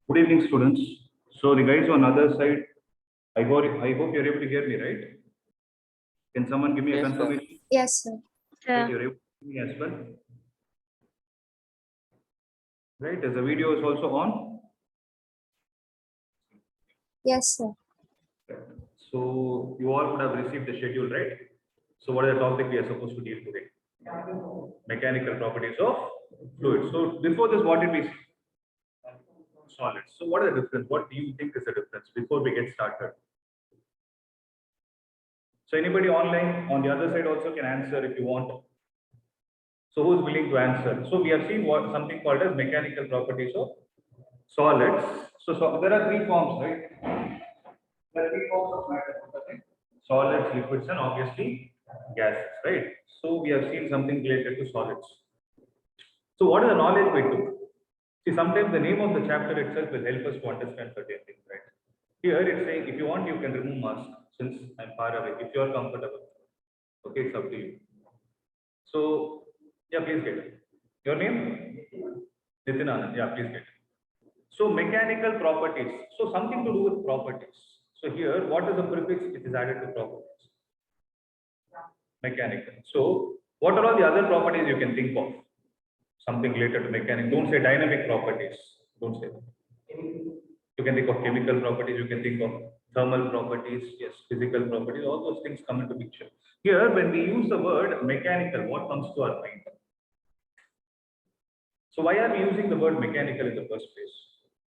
Good evening, students. So the guys on other side, I hope you're able to hear me, right? Can someone give me a confirmation? Yes, sir. Right, you're able to hear me as well. Right, as the video is also on. Yes, sir. So you all would have received the schedule, right? So what is the topic we are supposed to deal today? Mechanical properties of fluids. So before this, what did we see? solids. So what is the difference? What do you think is the difference before we get started? So anybody online on the other side also can answer if you want. So who's willing to answer? So we have seen what something called as mechanical properties of solids. So there are three forms, right? There are three forms of matter: solids, liquids, and obviously gases, right? So we have seen something related to solids. So what is the knowledge we took? See, sometimes the name of the chapter itself will help us to understand certain things, right? Here it's saying if you want, you can remove mask since I'm far away. If you are comfortable, okay, it's up to you. So yeah, please get it. Your name? Nitin Anand. Yeah, please get it. So mechanical properties. So something to do with properties. So here, what is the prefix? It is added to properties. Mechanical. So what are all the other properties you can think of? Something related to mechanics. Don't say dynamic properties. Don't say that. You can think of chemical properties. You can think of thermal properties. Yes, physical properties. All those things come into picture. Here, when we use the word mechanical, what comes to our mind? So why are we using the word mechanical in the first place?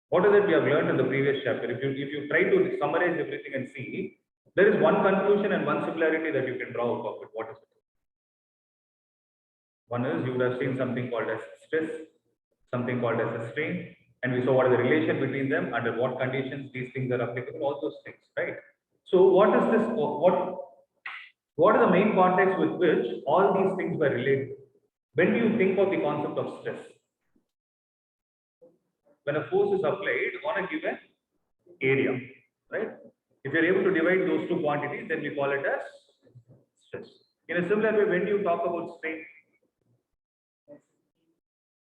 What is it we have learned in the previous chapter? If you try to summarize everything and see, there is one conclusion and one similarity that you can draw out of it. What is it? One is you would have seen something called as stress, something called as a strain, and we saw what is the relation between them, under what conditions these things are applicable, all those things, right? So what is this? What are the main context with which all these things were related? When do you think of the concept of stress? When a force is applied on a given area, right? If you're able to divide those two quantities, then we call it as stress. In a similar way, when do you talk about strain?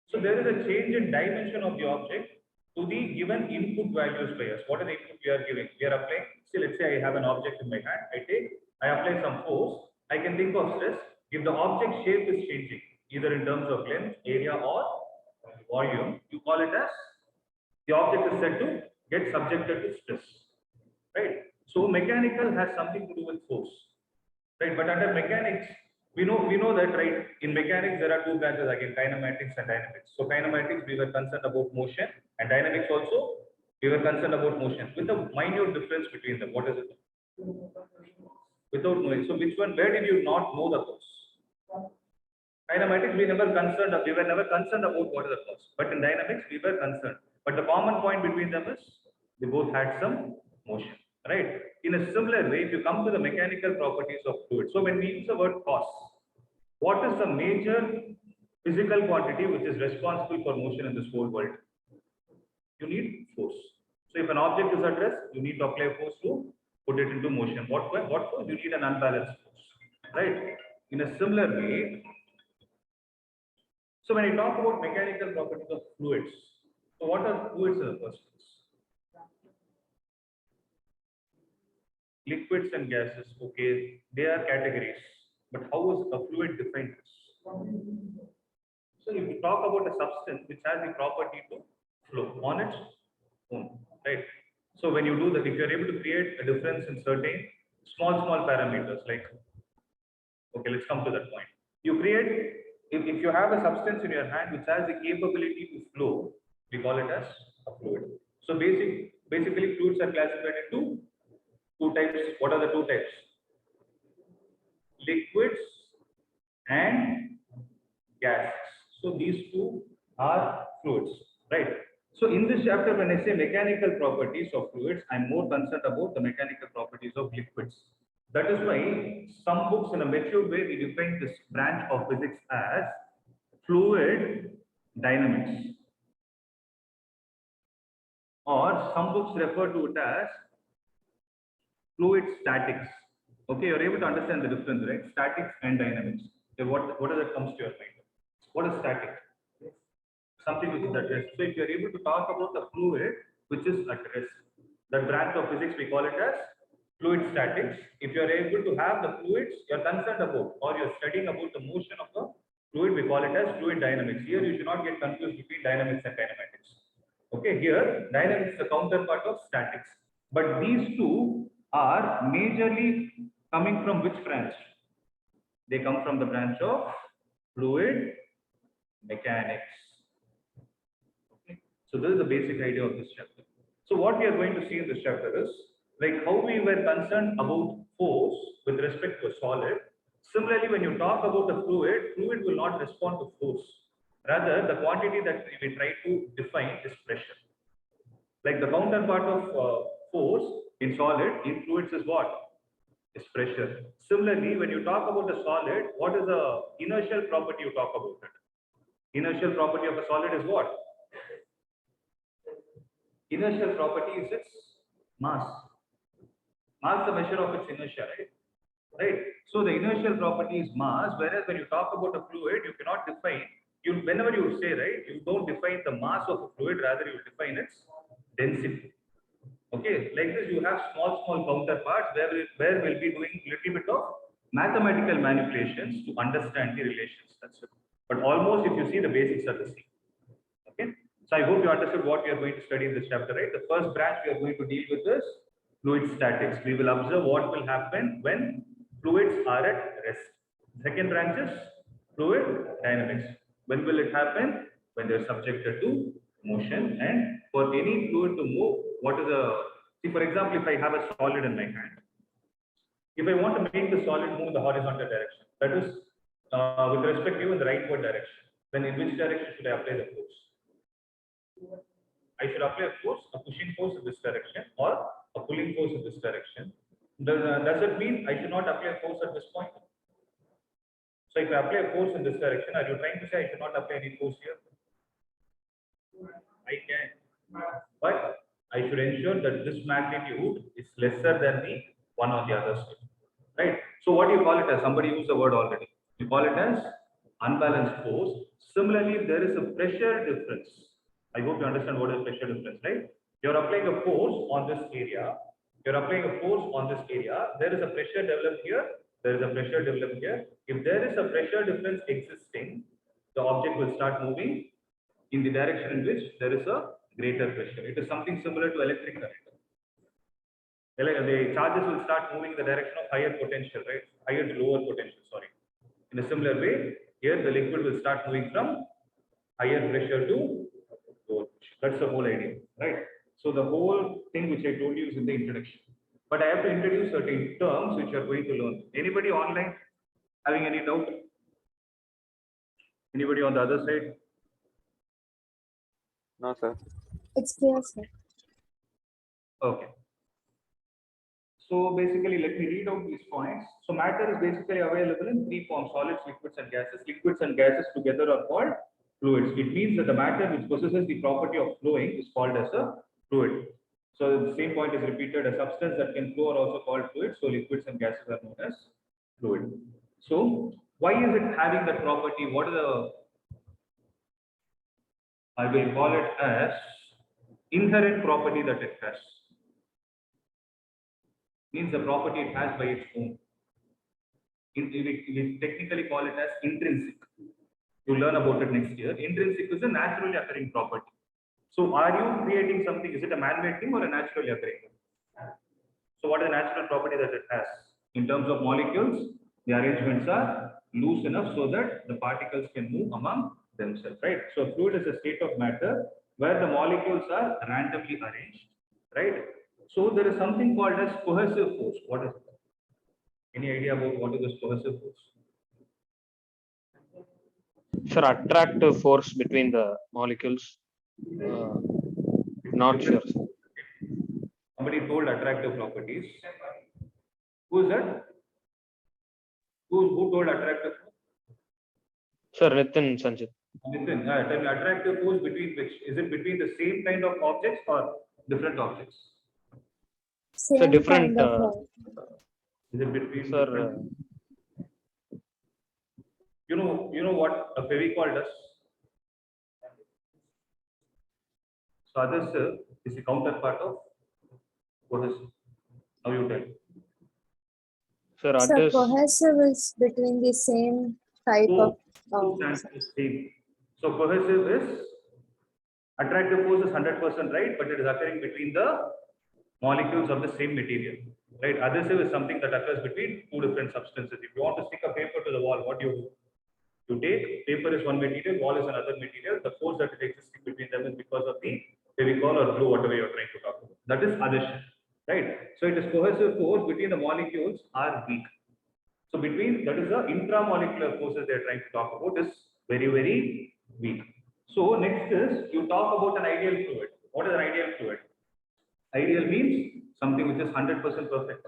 So there is a change in dimension of the object to the given input values by us. What are the input we are giving? We are applying, see, let's say I have an object in my hand, I apply some force, I can think of stress. If the object shape is changing, either in terms of length, area, or volume, you call it as the object is said to get subjected to stress, right? So mechanical has something to do with force, right? But under mechanics, we know that, right? In mechanics, there are two branches again: kinematics and dynamics. So kinematics, we were concerned about motion, and dynamics also, we were concerned about motion, with a minute difference between them. What is it? Without knowing. So which one? Where did you not know the cause? Kinematics, we were never concerned about what is the cause. But in dynamics, we were concerned. But the common point between them is they both had some motion, right? In a similar way, if you come to the mechanical properties of fluid, so when we use the word cause, what is the major physical quantity which is responsible for motion in this whole world? You need force. So if an object is at rest, you need to apply force to put it into motion. What force? You need an unbalanced force, right? In a similar way, so when I talk about mechanical properties of fluids, so what are fluids in the first place? Liquids and gases, okay, they are categories, but how is a fluid defined? So if you talk about a substance which has the property to flow on its own, right? So when you do that, if you're able to create a difference in certain small parameters, like, okay, let's come to that point. You create, if you have a substance in your hand which has the capability to flow, we call it as a fluid. So basically fluids are classified into two types. What are the two types? Liquids and gases. So these two are fluids, right? So in this chapter, when I say mechanical properties of fluids, I'm more concerned about the mechanical properties of liquids. That is why some books in a mature way, we define this branch of physics as fluid dynamics. Or some books refer to it as fluid statics. Okay, you're able to understand the difference, right? Statics and dynamics. Okay, what does that comes to your mind? What is static? Something which is at rest. So if you're able to talk about the fluid which is at rest, that branch of physics we call it as fluid statics. If you're able to have the fluids you're concerned about, or you're studying about the motion of the fluid, we call it as fluid dynamics. Here you should not get confused between dynamics and kinematics. Okay, here dynamics is the counterpart of statics. But these two are majorly coming from which branch? They come from the branch of fluid mechanics. Okay. So this is the basic idea of this chapter. So what we are going to see in this chapter is like how we were concerned about force with respect to a solid. Similarly, when you talk about a fluid, fluid will not respond to force. Rather, the quantity that we try to define is pressure. Like the counterpart of force in solid, in fluids is what? Is pressure. Similarly, when you talk about a solid, what is the inertial property you talk about it? Inertial property of a solid is what? Inertial property is its mass. Mass the measure of its inertia, right? Right. So the inertial property is mass, whereas when you talk about a fluid, you cannot define, whenever you say, right, you don't define the mass of a fluid, rather you define its density. Okay, like this, you have small counterparts where we'll be doing little bit of mathematical manipulations to understand the relations. That's it. But almost, if you see, the basics are the same. Okay, so I hope you understood what we are going to study in this chapter, right? The first branch we are going to deal with is fluid statics. We will observe what will happen when fluids are at rest. Second branch is fluid dynamics. When will it happen? When they are subjected to motion, and for any fluid to move, what is the, see, for example, if I have a solid in my hand, if I want to make the solid move in the horizontal direction, that is with respect to in the rightward direction, then in which direction should I apply the force? I should apply a force, a pushing force in this direction or a pulling force in this direction. Does it mean I should not apply a force at this point? So if I apply a force in this direction, are you trying to say I should not apply any force here? I can, but I should ensure that this magnitude is lesser than the one on the other side, right? So what do you call it as? Somebody used the word already. You call it as unbalanced force. Similarly, if there is a pressure difference, I hope you understand what is pressure difference, right? You're applying a force on this area. You're applying a force on this area. There is a pressure developed here. There is a pressure developed here. If there is a pressure difference existing, the object will start moving in the direction in which there is a greater pressure. It is something similar to electric current. The charges will start moving in the direction of higher potential, right? Higher to lower potential, sorry. In a similar way, here the liquid will start moving from higher pressure to lower pressure. That's the whole idea, right? So the whole thing which I told you is in the introduction. But I have to introduce certain terms which you are going to learn. Anybody online having any doubt? Anybody on the other side? No, sir. It's clear, sir. Okay. So basically, let me read out these points. So matter is basically available in three forms: solids, liquids, and gases. Liquids and gases together are called fluids. It means that the matter which possesses the property of flowing is called as a fluid. So the same point is repeated. A substance that can flow are also called fluids. So liquids and gases are known as fluid. So why is it having that property? What are the, I will call it as inherent property that it has. Means the property it has by its own. We technically call it as intrinsic. You learn about it next year. Intrinsic is a naturally occurring property. So are you creating something? Is it a man-made thing or a naturally occurring thing? So what is the natural property that it has? In terms of molecules, the arrangements are loose enough so that the particles can move among themselves, right? So fluid is a state of matter where the molecules are randomly arranged, right? So there is something called as cohesive force. What is it? Any idea about what is this cohesive force? Sir, attractive force between the molecules. Not sure, sir. Somebody told attractive properties. Who is that? Who told attractive? Sir, Nitin Sanjit. Nitin, tell me, attractive force between which? Is it between the same kind of objects or different objects? So Same different. kind of Is it between? Sir, you know what a Fevicol does? So adhesive is the counterpart of cohesive. Now you tell. sir, So others. cohesive is between the same type of Same. So cohesive is attractive force is 100% right, but it is occurring between the molecules of the same material, right? Adhesive is something that occurs between two different substances. If you want to stick a paper to the wall, what do? You take paper is one material, wall is another material. The force that is existing between them is because of the Fevicol or glue, whatever you're trying to talk about. That is adhesion, right? So it is cohesive force between the molecules are weak. So between, that is the intramolecular forces they're trying to talk about, is very, very weak. So next is you talk about an ideal fluid. What is an ideal fluid? Ideal means something which is 100% perfect.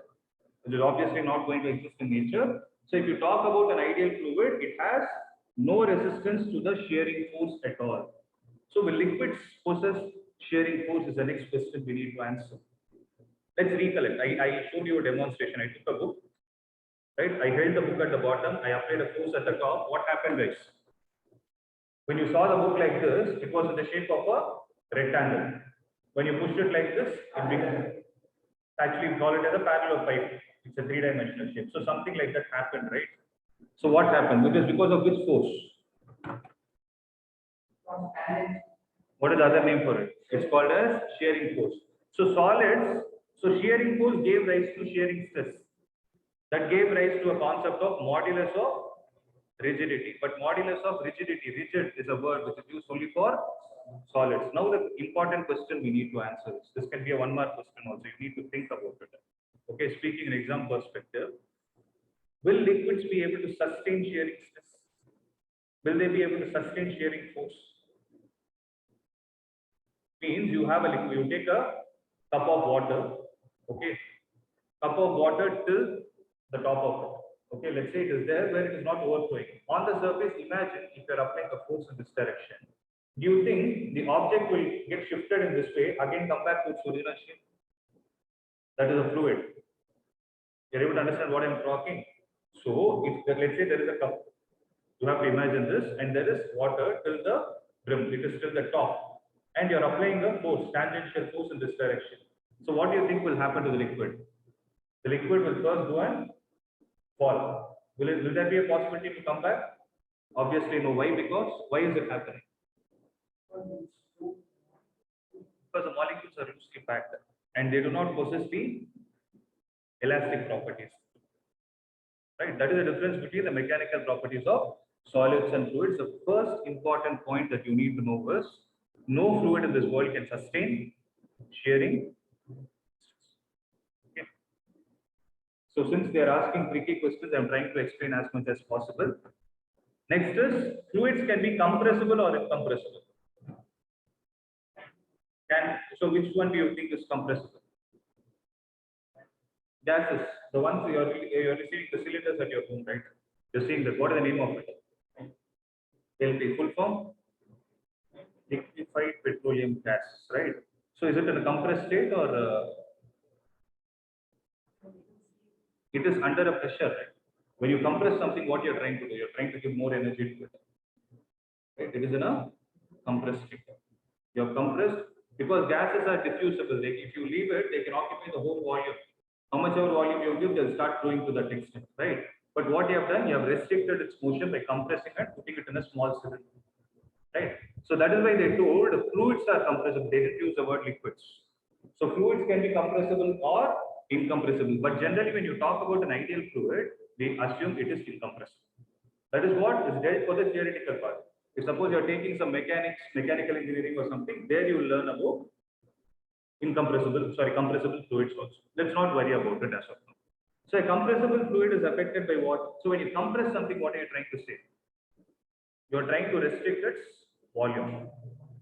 It is obviously not going to exist in nature. So if you talk about an ideal fluid, it has no resistance to the shearing force at all. So will liquids possess shearing force is the next question we need to answer. Let's recollect. I showed you a demonstration. I took a book, right? I held the book at the bottom. I applied a force at the top. What happened, guys? When you saw the book like this, it was in the shape of a rectangle. When you pushed it like this, it became, actually we call it as a parallel pipe. It's a three-dimensional shape. So something like that happened, right? So what happened? It is because of which force? What is the other name for it? It's called as shearing force. So solids, so shearing force gave rise to shearing stress. That gave rise to a concept of modulus of rigidity. But modulus of rigidity, rigid is a word which is used only for solids. Now the important question we need to answer is, this can be a one mark question also. You need to think about it. Okay, speaking in exam perspective, will liquids be able to sustain shearing stress? Will they be able to sustain shearing force? Means you have a liquid, you take a cup of water, okay, cup of water till the top of it. Okay, let's say it is there where it is not overflowing. On the surface, imagine if you are applying a force in this direction. Do you think the object will get shifted in this way, again come back to its original shape? That is a fluid. You're able to understand what I'm talking? So, if let's say there is a cup, you have to imagine this, and there is water till the brim, it is till the top, and you're applying a force, tangential force in this direction. So, what do you think will happen to the liquid? The liquid will first go and fall. Will there be a possibility to come back? Obviously, no. Why? Because why is it happening? Because the molecules are loosely packed and they do not possess the elastic properties. Right? That is the difference between the mechanical properties of solids and fluids. The first important point that you need to know is no fluid in this world can sustain shearing. Okay. So since they are asking tricky questions, I am trying to explain as much as possible. Next is fluids can be compressible or incompressible. So which one do you think is compressible? Gases, the ones you're receiving the cylinders at your home, right? You're seeing that. What is the name of it? LP, full form? Liquefied petroleum gas, right? So is it in a compressed state or it is under a pressure, right? When you compress something, what you're trying to do? You're trying to give more energy to it. Right? It is in a compressed state. You have compressed because gases are diffusible. If you leave it, they can occupy the whole volume. How much of volume you give, they'll start flowing to that extent, right? But what you have done, you have restricted its motion by compressing and putting it in a small cylinder, right? So that is why they told fluids are compressible. They didn't use the word liquids. So fluids can be compressible or incompressible. But generally, when you talk about an ideal fluid, we assume it is incompressible. That is what is there for the theoretical part. If suppose you are taking some mechanical engineering or something, there you will learn about compressible fluids also. Let's not worry about it as of now. So a compressible fluid is affected by what? So when you compress something, what are you trying to say? You are trying to restrict its volume,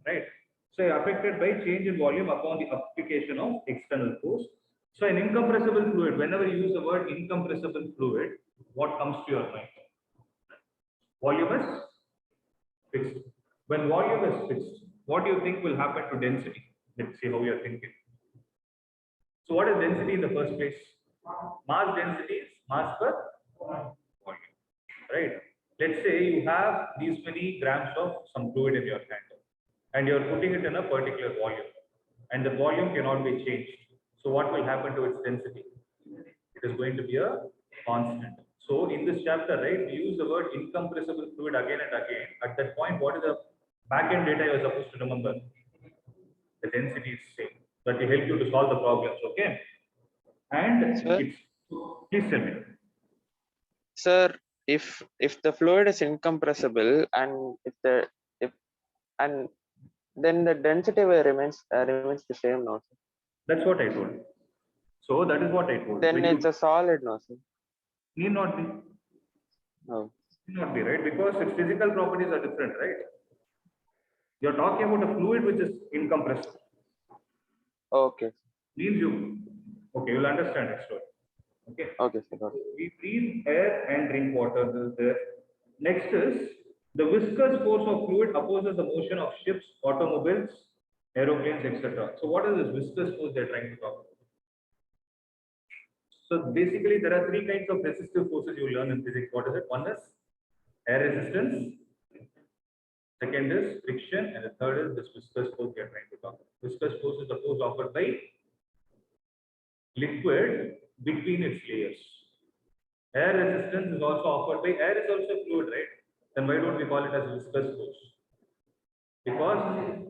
right? So you're affected by change in volume upon the application of external force. So an incompressible fluid, whenever you use the word incompressible fluid, what comes to your mind? Volume is fixed. When volume is fixed, what do you think will happen to density? Let's see how you are thinking. So what is density in the first place? Mass density is mass per volume, right? Let's say you have these many grams of some fluid in your hand and you're putting it in a particular volume and the volume cannot be changed. So what will happen to its density? It is going to be a constant. So in this chapter, right, we use the word incompressible fluid again and again. At that point, what is the back-end data you are supposed to remember? The density is same. That will help you to solve the problems, okay? And Sir? it's, please tell me. Sir, if the fluid is incompressible and if and then the density will remains the same now. Sir. That's what I told. So that is what I told. Then When it's you a solid now. Sir. need not be, No. need not be right because its physical properties are different, right? You're talking about a fluid which is incompressible. Okay. Means you, okay, you'll understand it slowly. Okay. Okay, sir. Got it. We breathe air and drink water. This is there. Next is the viscous force of fluid opposes the motion of ships, automobiles, aeroplanes, etc. So what is this viscous force they're trying to talk about? So basically, there are three kinds of resistive forces you learn in physics. What is it? One is air resistance. Second is friction, and the third is this viscous force we are trying to talk about. Viscous force is the force offered by liquid between its layers. Air resistance is also offered by air is also fluid, right? Then why don't we call it as viscous force? Because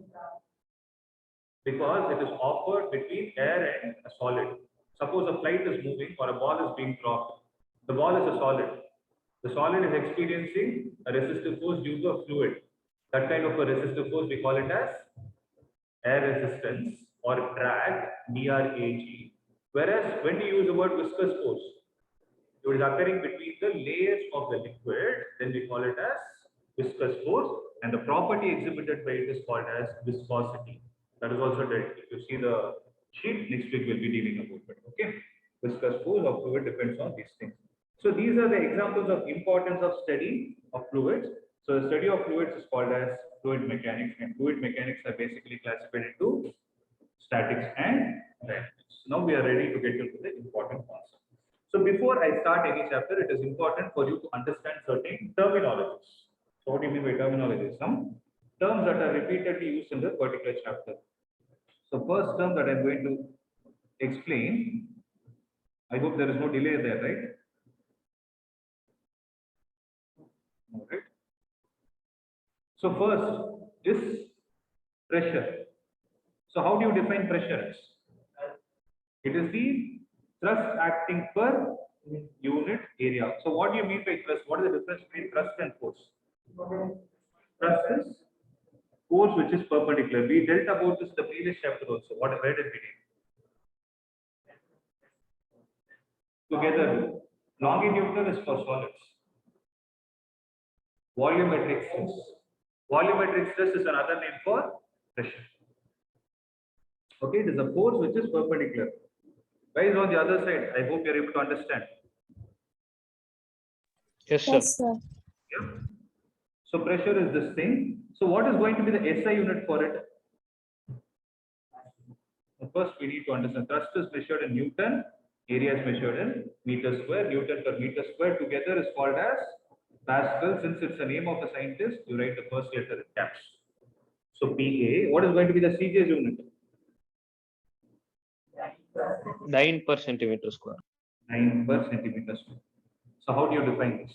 it is offered between air and a solid. Suppose a flight is moving or a ball is being dropped. The ball is a solid. The solid is experiencing a resistive force due to a fluid. That kind of a resistive force we call it as air resistance or drag, DRAG. Whereas when we use the word viscous force, it is occurring between the layers of the liquid, then we call it as viscous force, and the property exhibited by it is called as viscosity. That is also dealt. If you see the sheet, next week we'll be dealing about it. Okay, viscous force of fluid depends on these things. So these are the examples of importance of study of fluids. So the study of fluids is called as fluid mechanics, and fluid mechanics are basically classified into statics and dynamics. Now we are ready to get into the important concepts. So before I start any chapter, it is important for you to understand certain terminologies. So what do you mean by terminology? Some terms that are repeatedly used in the particular chapter. So first term that I'm going to explain, I hope there is no delay there, right? All right. So first is pressure. So how do you define pressure? It is the thrust acting per unit area. So what do you mean by thrust? What is the difference between thrust and force? Thrust is force which is perpendicular. We dealt about this in the previous chapter also. Where did we deal? Together, longitudinal is for solids. Volumetric stress. Volumetric stress is another name for pressure. Okay, it is a force which is perpendicular. Guys on the other side, I hope you are able to understand. Yes, sir. Yes, sir. Yeah. So pressure is this thing. So what is going to be the SI unit for it? First, we need to understand thrust is measured in Newton, area is measured in meter square. Newton per meter square together is called as Pascal. Since it's the name of a scientist, you write the first letter in caps. So PA, what is going to be the CJ unit? 9 per centimeter square. 9 per centimeter square. So how do you define this?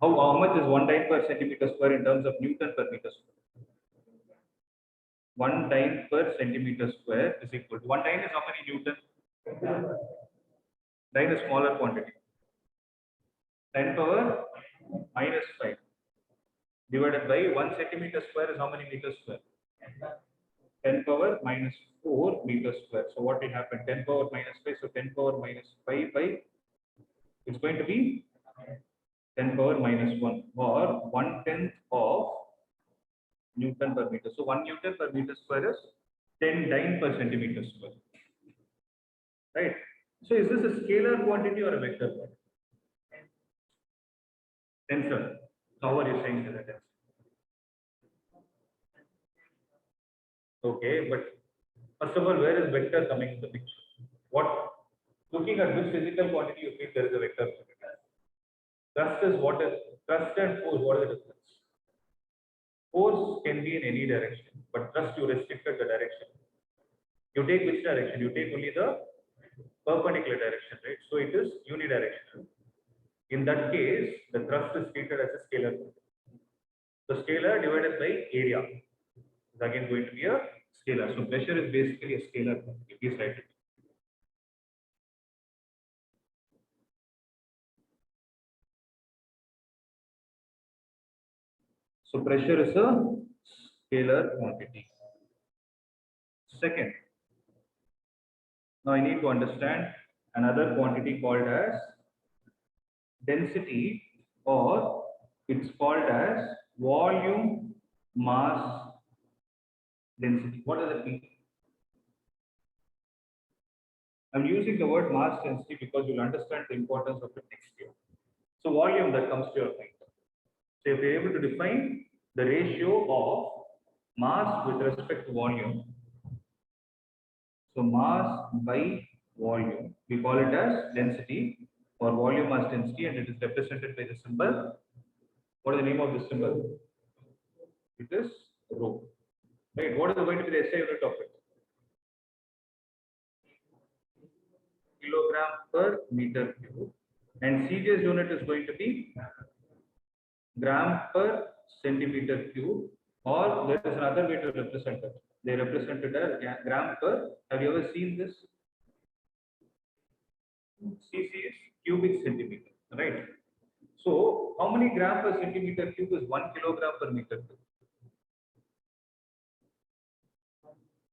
How much is 1 dyne per centimeter square in terms of Newton per meter square? 1 dyne per centimeter square is equal to 1 dyne is how many Newton? Dyne is smaller quantity. 10 power minus 5 divided by 1 centimeter square is how many meters square? 10 power minus 4 meters square. So what will happen? 10 power minus 5. So 10 power minus 5 by it's going to be 10 power minus 1 or 1/10 of Newton per meter. So 1 Newton per meter square is 10 dyne per centimeter square. Right. So is this a scalar quantity or a vector quantity? Tensor. So how are you saying that? Okay, but first of all, where is vector coming in the picture? What, looking at which physical quantity you think there is a vector? Thrust is what is thrust and force? What is the difference? Force can be in any direction, but thrust you restricted the direction. You take which direction? You take only the perpendicular direction, right? So it is unidirectional. In that case, the thrust is treated as a scalar quantity. So scalar divided by area is again going to be a scalar. So pressure is basically a scalar quantity. Please write it. So pressure is a scalar quantity. Second, now I need to understand another quantity called as density, or it's called as volume mass density. What does it mean? I'm using the word mass density because you'll understand the importance of it next year. So volume, that comes to your mind. So if you're able to define the ratio of mass with respect to volume, so mass by volume, we call it as density or volume mass density, and it is represented by the symbol. What is the name of this symbol? It is rho. Right. What is going to be the SI unit of it? Kilogram per meter cube. And CGS unit is going to be gram per centimeter cube, or there is another way to represent it. They represent it as gram per. Have you ever seen this? CC is cubic centimeter, right? So, how many gram per centimeter cube is 1 kilogram per meter cube?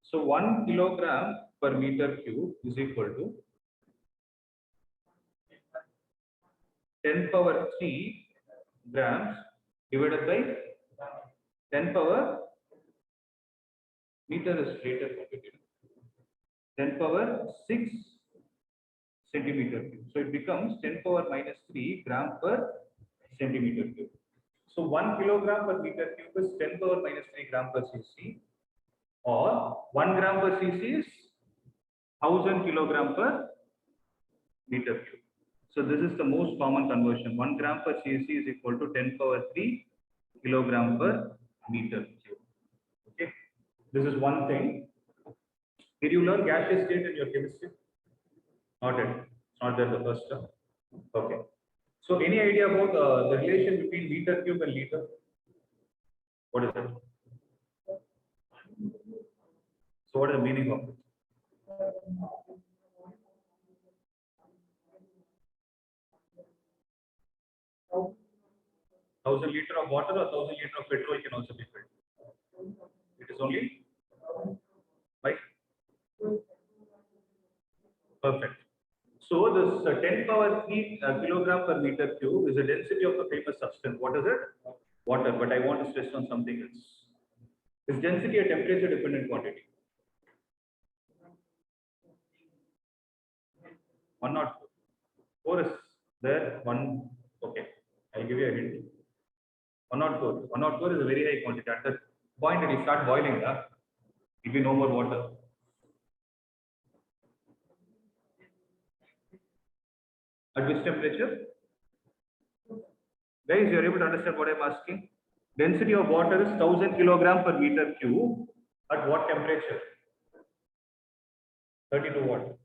So, 1 kilogram per meter cube is equal to 10 power 3 grams divided by 10 power meter is greater than 10 power 6 centimeter cube. So it becomes 10 power minus 3 gram per centimeter cube. So 1 kilogram per meter cube is 10 power minus 3 gram per cc, or 1 gram per cc is 1000 kilogram per meter cube. So this is the most common conversion. 1 gram per cc is equal to 10 power 3 kilogram per meter cube. Okay, this is one thing. Did you learn gaseous state in your chemistry? Not yet. It's not there the first term. Okay. So any idea about the relation between meter cube and liter? What is it? So what is the meaning of it? Thousand liter of water or 1000 liter of petrol can also be filled. It is only right. Perfect. So this 10 power 3 kilogram per meter cube is the density of the famous substance. What is it? Water. But I want to stress on something else. Is density a temperature dependent quantity? 104. 4 is there. 1. Okay. I'll give you a hint. 104. 104 is a very high quantity. At that point, it will start boiling. It will be no more water. At which temperature? Guys, you are able to understand what I am asking? Density of water is 1000 kilogram per meter cube. At what temperature? 32 watt.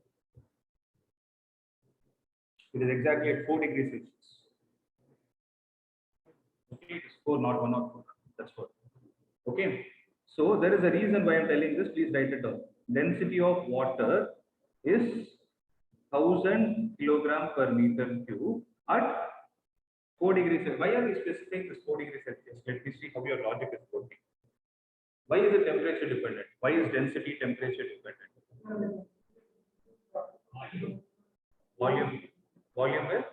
It is exactly at 4 degrees Celsius. Okay, it is 4, not 104. That's 4. Okay. So there is a reason why I am telling this. Please write it down. Density of water is 1000 kilogram per meter cube at 4 degrees Celsius. Why are we specifying this 4 degrees Celsius? Let me see how your logic is working. Why is it temperature dependent? Why is density temperature dependent? Volume. Volume is?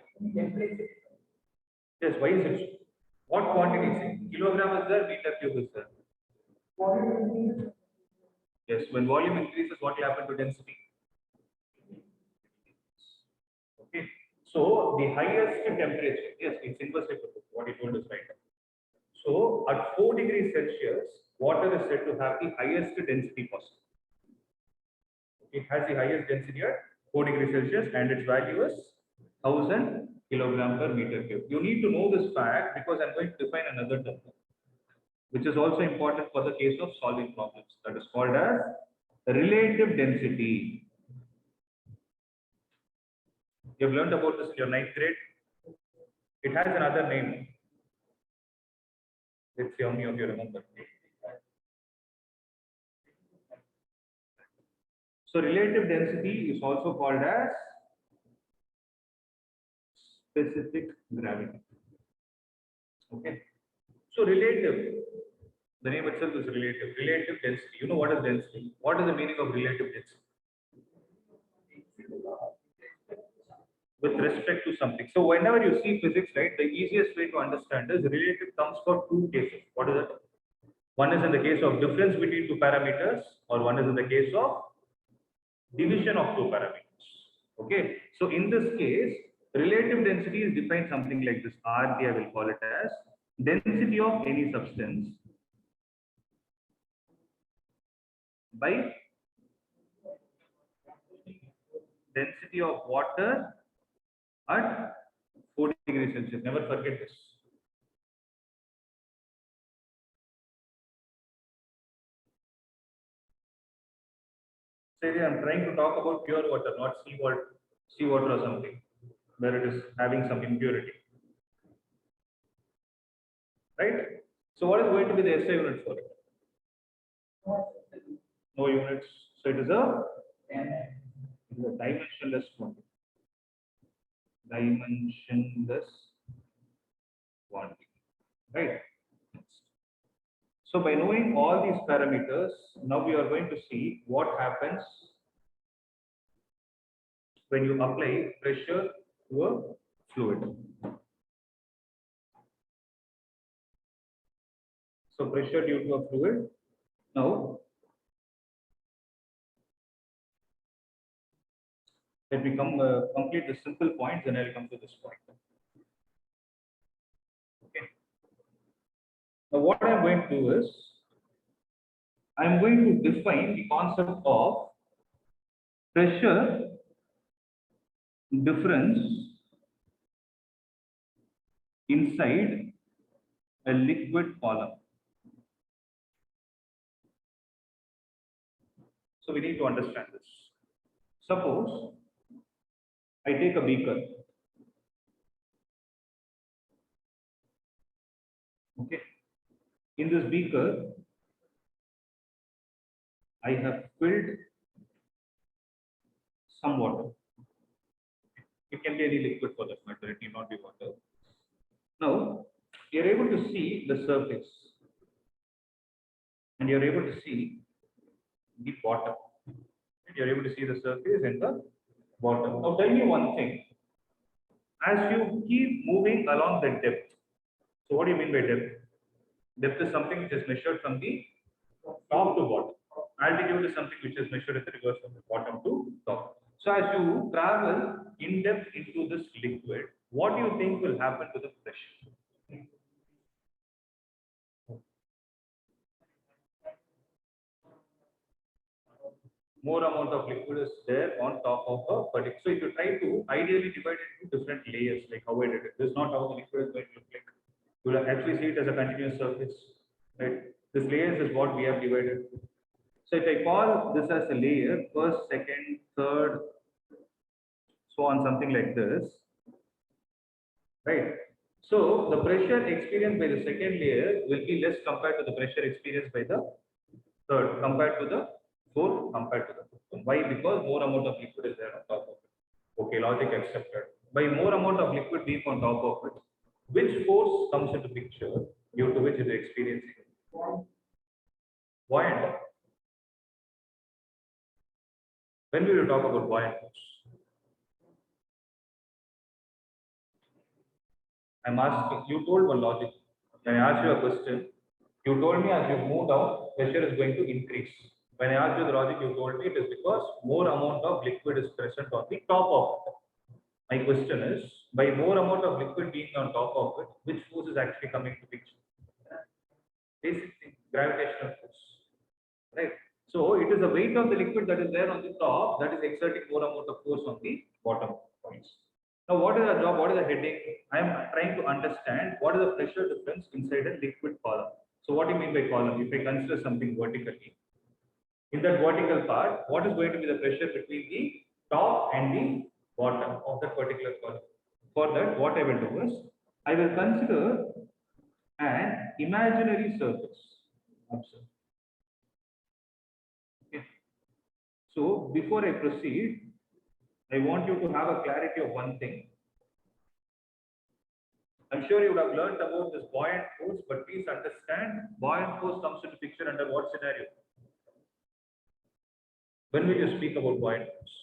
Yes, why is it? What quantity is it? Kilogram is there, meter cube is there. Yes, when volume increases, what will happen to density? Okay. So the highest temperature, yes, it's inversely proportional. What you told is right. So at 4 degrees Celsius, water is said to have the highest density possible. It has the highest density at 4 degrees Celsius, and its value is 1000 kilogram per meter cube. You need to know this fact because I'm going to define another term, which is also important for the case of solving problems. That is called as relative density. You have learned about this in your 9th grade. It has another name. Let's see how many of you remember. So relative density is also called as specific gravity. Okay. So relative, the name itself is relative. Relative density. You know what is density? What is the meaning of relative density? With respect to something. So whenever you see physics, right, the easiest way to understand is relative comes for two cases. What is it? One is in the case of difference between two parameters, or one is in the case of division of two parameters. Okay. So in this case, relative density is defined something like this. RD, I will call it as density of any substance by density of water at 40 degrees Celsius. Never forget this. Say I'm trying to talk about pure water, not seawater or something, where it is having some impurity. Right? So what is going to be the SI unit for it? No units. So it is a dimensionless quantity. Dimensionless quantity. Right? So by knowing all these parameters, now we are going to see what happens when you apply pressure to a fluid. So pressure due to a fluid. Now, let me complete the simple points, then I'll come to this point. Okay. Now, what I'm going to do is, I'm going to define the concept of pressure difference inside a liquid column. So we need to understand this. Suppose I take a beaker. Okay. In this beaker, I have filled some water. It can be any liquid for that matter, it need not be water. Now, you're able to see the surface and you're able to see the bottom. You're able to see the surface and the bottom. Now, tell me one thing. As you keep moving along the depth, so what do you mean by depth? Depth is something which is measured from the top to bottom. Altitude is something which is measured in the reverse from the bottom to top. So as you travel in depth into this liquid, what do you think will happen to the pressure? More amount of liquid is there on top of a particular. So if you try to ideally divide it into different layers, like how I did it, this is not how the liquid is going to look like. You will actually see it as a continuous surface, right? This layers is what we have divided. So if I call this as a layer, first, second, third, so on, something like this, right? So the pressure experienced by the second layer will be less compared to the pressure experienced by the third, compared to the fourth, compared to the fifth. Why? Because more amount of liquid is there on top of it. Okay, logic accepted. By more amount of liquid being on top of it, which force comes into picture due to which it is experiencing? Buoyant. When we will talk about buoyant force? I'm asking, you told one logic. When I asked you a question, you told me as you move down, pressure is going to increase. When I asked you the logic, you told me it is because more amount of liquid is present on the top of it. My question is, by more amount of liquid being on top of it, which force is actually coming to picture? Basically, gravitational force, right? So it is the weight of the liquid that is there on the top that is exerting more amount of force on the bottom points. Now, what is our job? What is the heading? I am trying to understand what is the pressure difference inside a liquid column. So what do you mean by column? If I consider something vertically, in that vertical part, what is going to be the pressure between the top and the bottom of that particular column? For that, what I will do is, I will consider an imaginary surface. Observe. Okay. So before I proceed, I want you to have a clarity of one thing. I'm sure you would have learned about this buoyant force, but please understand, buoyant force comes into picture under what scenario? When will you speak about buoyant force?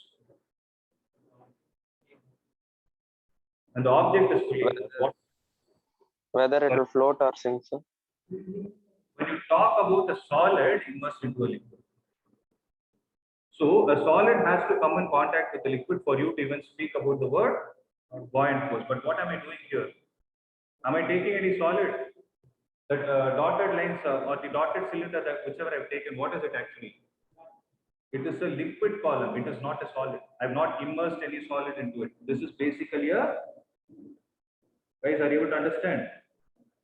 And the object is fully immersed. What? Whether it will float or sink, sir. When you talk about a solid immersed into a liquid. So a solid has to come in contact with the liquid for you to even speak about the word buoyant force. But what am I doing here? Am I taking any solid? That dotted lines or the dotted cylinder, that whichever I've taken, what is it actually? It is a liquid column. It is not a solid. I've not immersed any solid into it. This is basically a, guys, are you able to understand?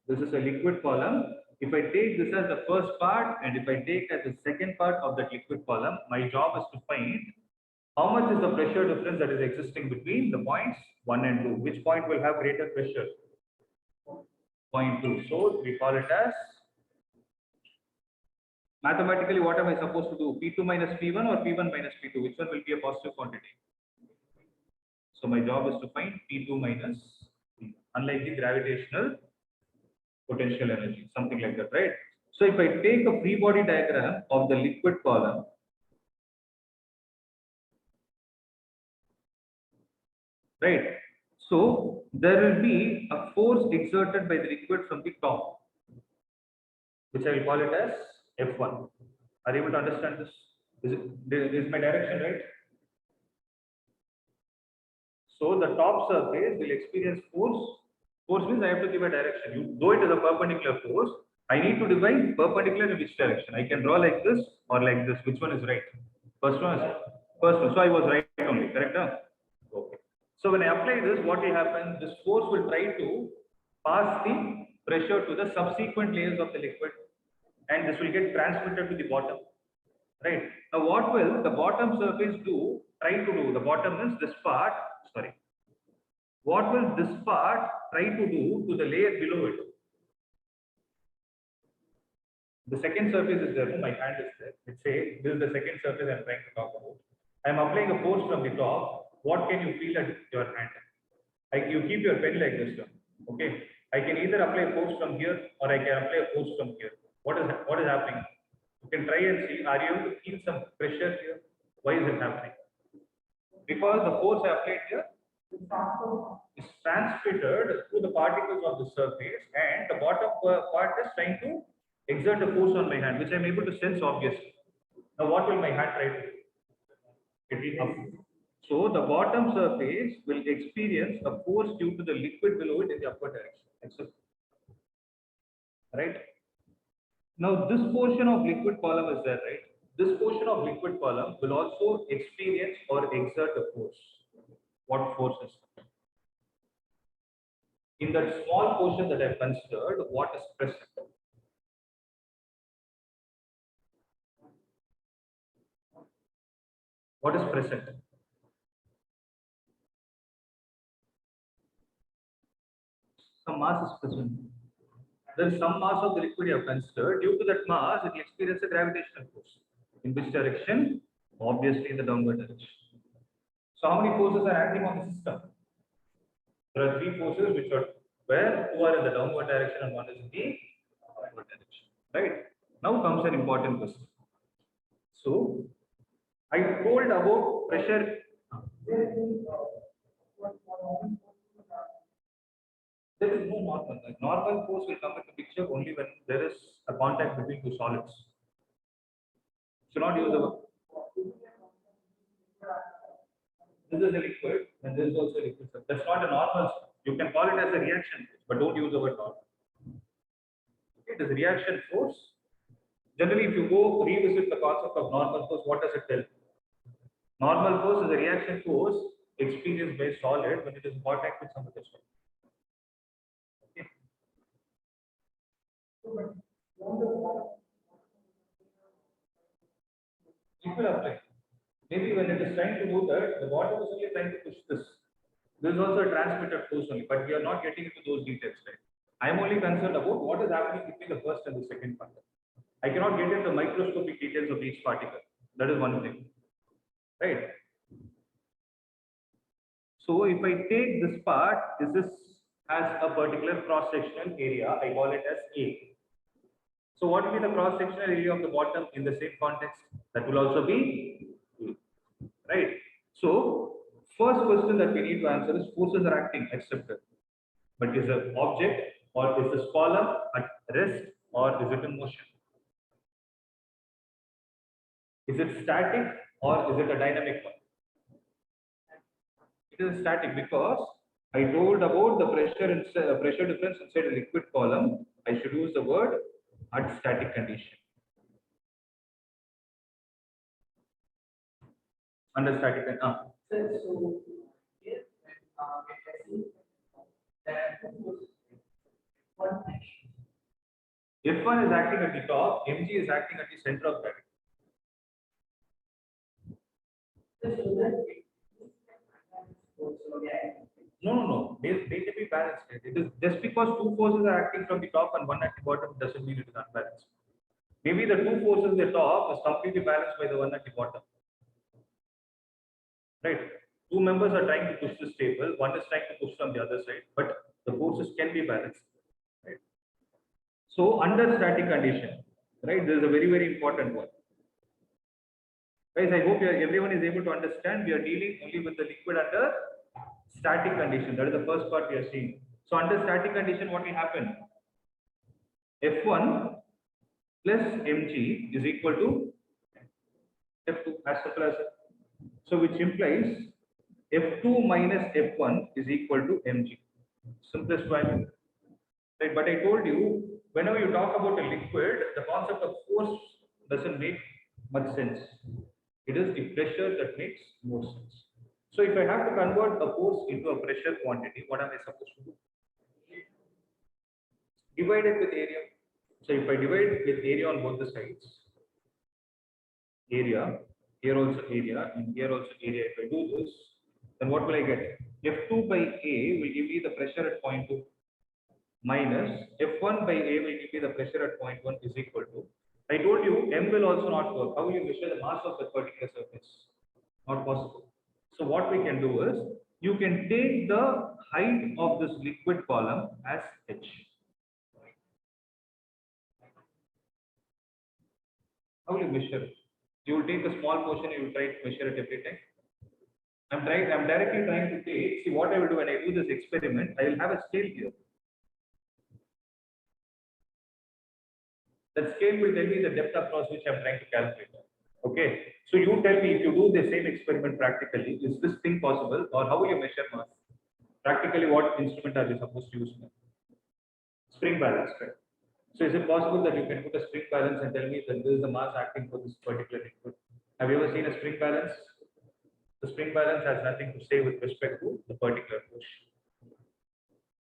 This is a liquid column. If I take this as the first part and if I take as the second part of that liquid column, my job is to find how much is the pressure difference that is existing between the points 1 and 2. Which point will have greater pressure? Point 2. So we call it as, mathematically, what am I supposed to do? P2 minus P1 or P1 minus P2? Which one will be a positive quantity? So my job is to find P2 minus P1, unlike the gravitational potential energy, something like that, right? So if I take a free body diagram of the liquid column, right? So there will be a force exerted by the liquid from the top, which I will call it as F1. Are you able to understand this? Is my direction right? So the top surface will experience force. Force means I have to give a direction. You, though it is a perpendicular force, I need to define perpendicular in which direction. I can draw like this or like this. Which one is right? First one is first one. So I was right only, correct? Huh? Okay. So when I apply this, what will happen? This force will try to pass the pressure to the subsequent layers of the liquid, and this will get transmitted to the bottom. Right. Now, what will the bottom surface do? Try to do. The bottom is this part. Sorry. What will this part try to do to the layer below it? The second surface is there. My hand is there. Let's say this is the second surface I'm trying to talk about. I'm applying a force from the top. What can you feel at your hand? Like you keep your pen like this. Okay. I can either apply a force from here or I can apply a force from here. What is happening? You can try and see. Are you able to feel some pressure here? Why is it happening? Because the force I applied here is transmitted through the particles of the surface, and the bottom part is trying to exert a force on my hand, which I'm able to sense obviously. Now, what will my hand try to do? It will up. So the bottom surface will experience a force due to the liquid below it in the upward direction. Right? Now, this portion of liquid column is there, right? This portion of liquid column will also experience or exert a force. What force is it? In that small portion that I've considered, what is present? What is present? Some mass is present. There is some mass of the liquid you have considered. Due to that mass, it will experience a gravitational force. In which direction? Obviously, in the downward direction. So, how many forces are acting on the system? There are 3 forces which are where 2 are in the downward direction and 1 is in the upward direction. Right? Now comes an important question. So, I told about pressure. There is no normal. Like normal force will come into picture only when there is a contact between 2 solids. Should not use the. This is a liquid, and this is also a liquid. That's not a normal. You can call it as a reaction force, but don't use the word normal. Okay, it is reaction force. Generally, if you go revisit the concept of normal force, what does it tell? Normal force is a reaction force experienced by solid when it is in contact with some other solid. Okay. It will apply. Maybe when it is trying to do that, the bottom is only trying to push this. This is also a transmitted force only, but we are not getting into those details, right? I am only concerned about what is happening between the first and the second particle. I cannot get into microscopic details of each particle. That is one thing, right? So if I take this part, this is has a particular cross-sectional area. I call it as A. So what will be the cross-sectional area of the bottom in the same context? That will also be A, right? So first question that we need to answer is forces are acting, accepted. But is the object or is this column at rest or is it in motion? Is it static or is it a dynamic one? It is static because I told about the pressure difference inside a liquid column. I should use the word at static condition. Under static condition. So, if one action. F1 is acting at the top, mg is acting at the center of gravity. No. They can be balanced. It is just because two forces are acting from the top and one at the bottom doesn't mean it is unbalanced. Maybe the two forces at the top is completely balanced by the one at the bottom. Right? Two members are trying to push this table, one is trying to push from the other side, but the forces can be balanced. Right? So under static condition, right, this is a very, very important one. Guys, I hope everyone is able to understand. We are dealing only with the liquid under static condition. That is the first part we are seeing. So under static condition, what will happen? F1 plus mg is equal to F2, as simple as that. So which implies F2 minus F1 is equal to mg. Simplest value. Right? But I told you, whenever you talk about a liquid, the concept of force doesn't make much sense. It is the pressure that makes more sense. So if I have to convert a force into a pressure quantity, what am I supposed to do? Divide it with area. So if I divide with area on both the sides, area, here also area, and here also area, if I do this, then what will I get? F2 by A will give me the pressure at point 2 minus F1 by A will give me the pressure at point 1 is equal to. I told you M will also not work. How will you measure the mass of that particular surface? Not possible. So what we can do is, you can take the height of this liquid column as h. How will you measure it? You will take a small portion, you will try to measure it every time. I'm directly trying to take, see what I will do when I do this experiment, I will have a scale here. That scale will tell me the depth across which I'm trying to calculate. Okay, so you tell me, if you do the same experiment practically, is this thing possible, or how will you measure mass? Practically, what instrument are you supposed to use? Spring balance, right? So is it possible that you can put a spring balance and tell me that this is the mass acting for this particular liquid? Have you ever seen a spring balance? The spring balance has nothing to say with respect to the particular push.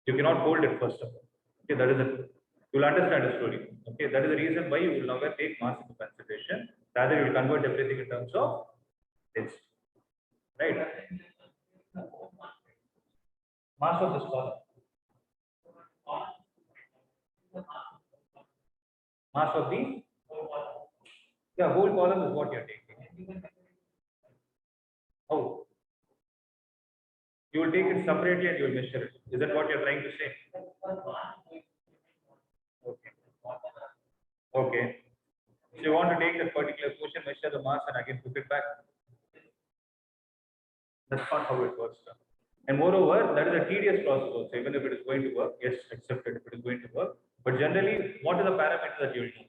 You cannot hold it first of all. Okay, that is it. You will understand the story. Okay, that is the reason why you will never take mass into consideration. Rather, you will convert everything in terms of density. Right? Mass of this column. Mass of the whole column is what you are taking. Oh. You will take it separately and you will measure it. Is that what you are trying to say? Okay. Okay. So you want to take that particular portion, measure the mass, and again put it back. That's not how it works. And moreover, that is a tedious process also. Even if it is going to work, yes, accepted if it is going to work. But generally, what are the parameters that you will do?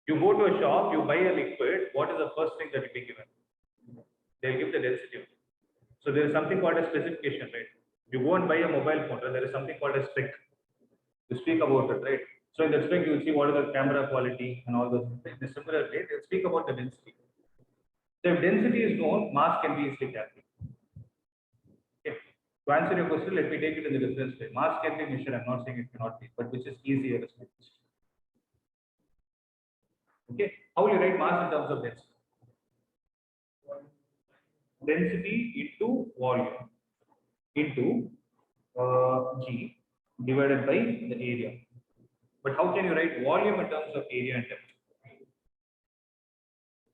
You go to a shop, you buy a liquid, what is the first thing that will be given? They'll give the density. So there is something called a specification, right? You go and buy a mobile phone, there is something called a spec. You speak about it, right? So in the spec, you will see what is the camera quality and all those things. In a similar way, they'll speak about the density. So if density is known, mass can be easily calculated. Okay. To answer your question, let me take it in the reference way. Mass can be measured. I'm not saying it cannot be, but which is easier is measured. Okay. How will you write mass in terms of density? Density into volume into G divided by the area. But how can you write volume in terms of area and depth?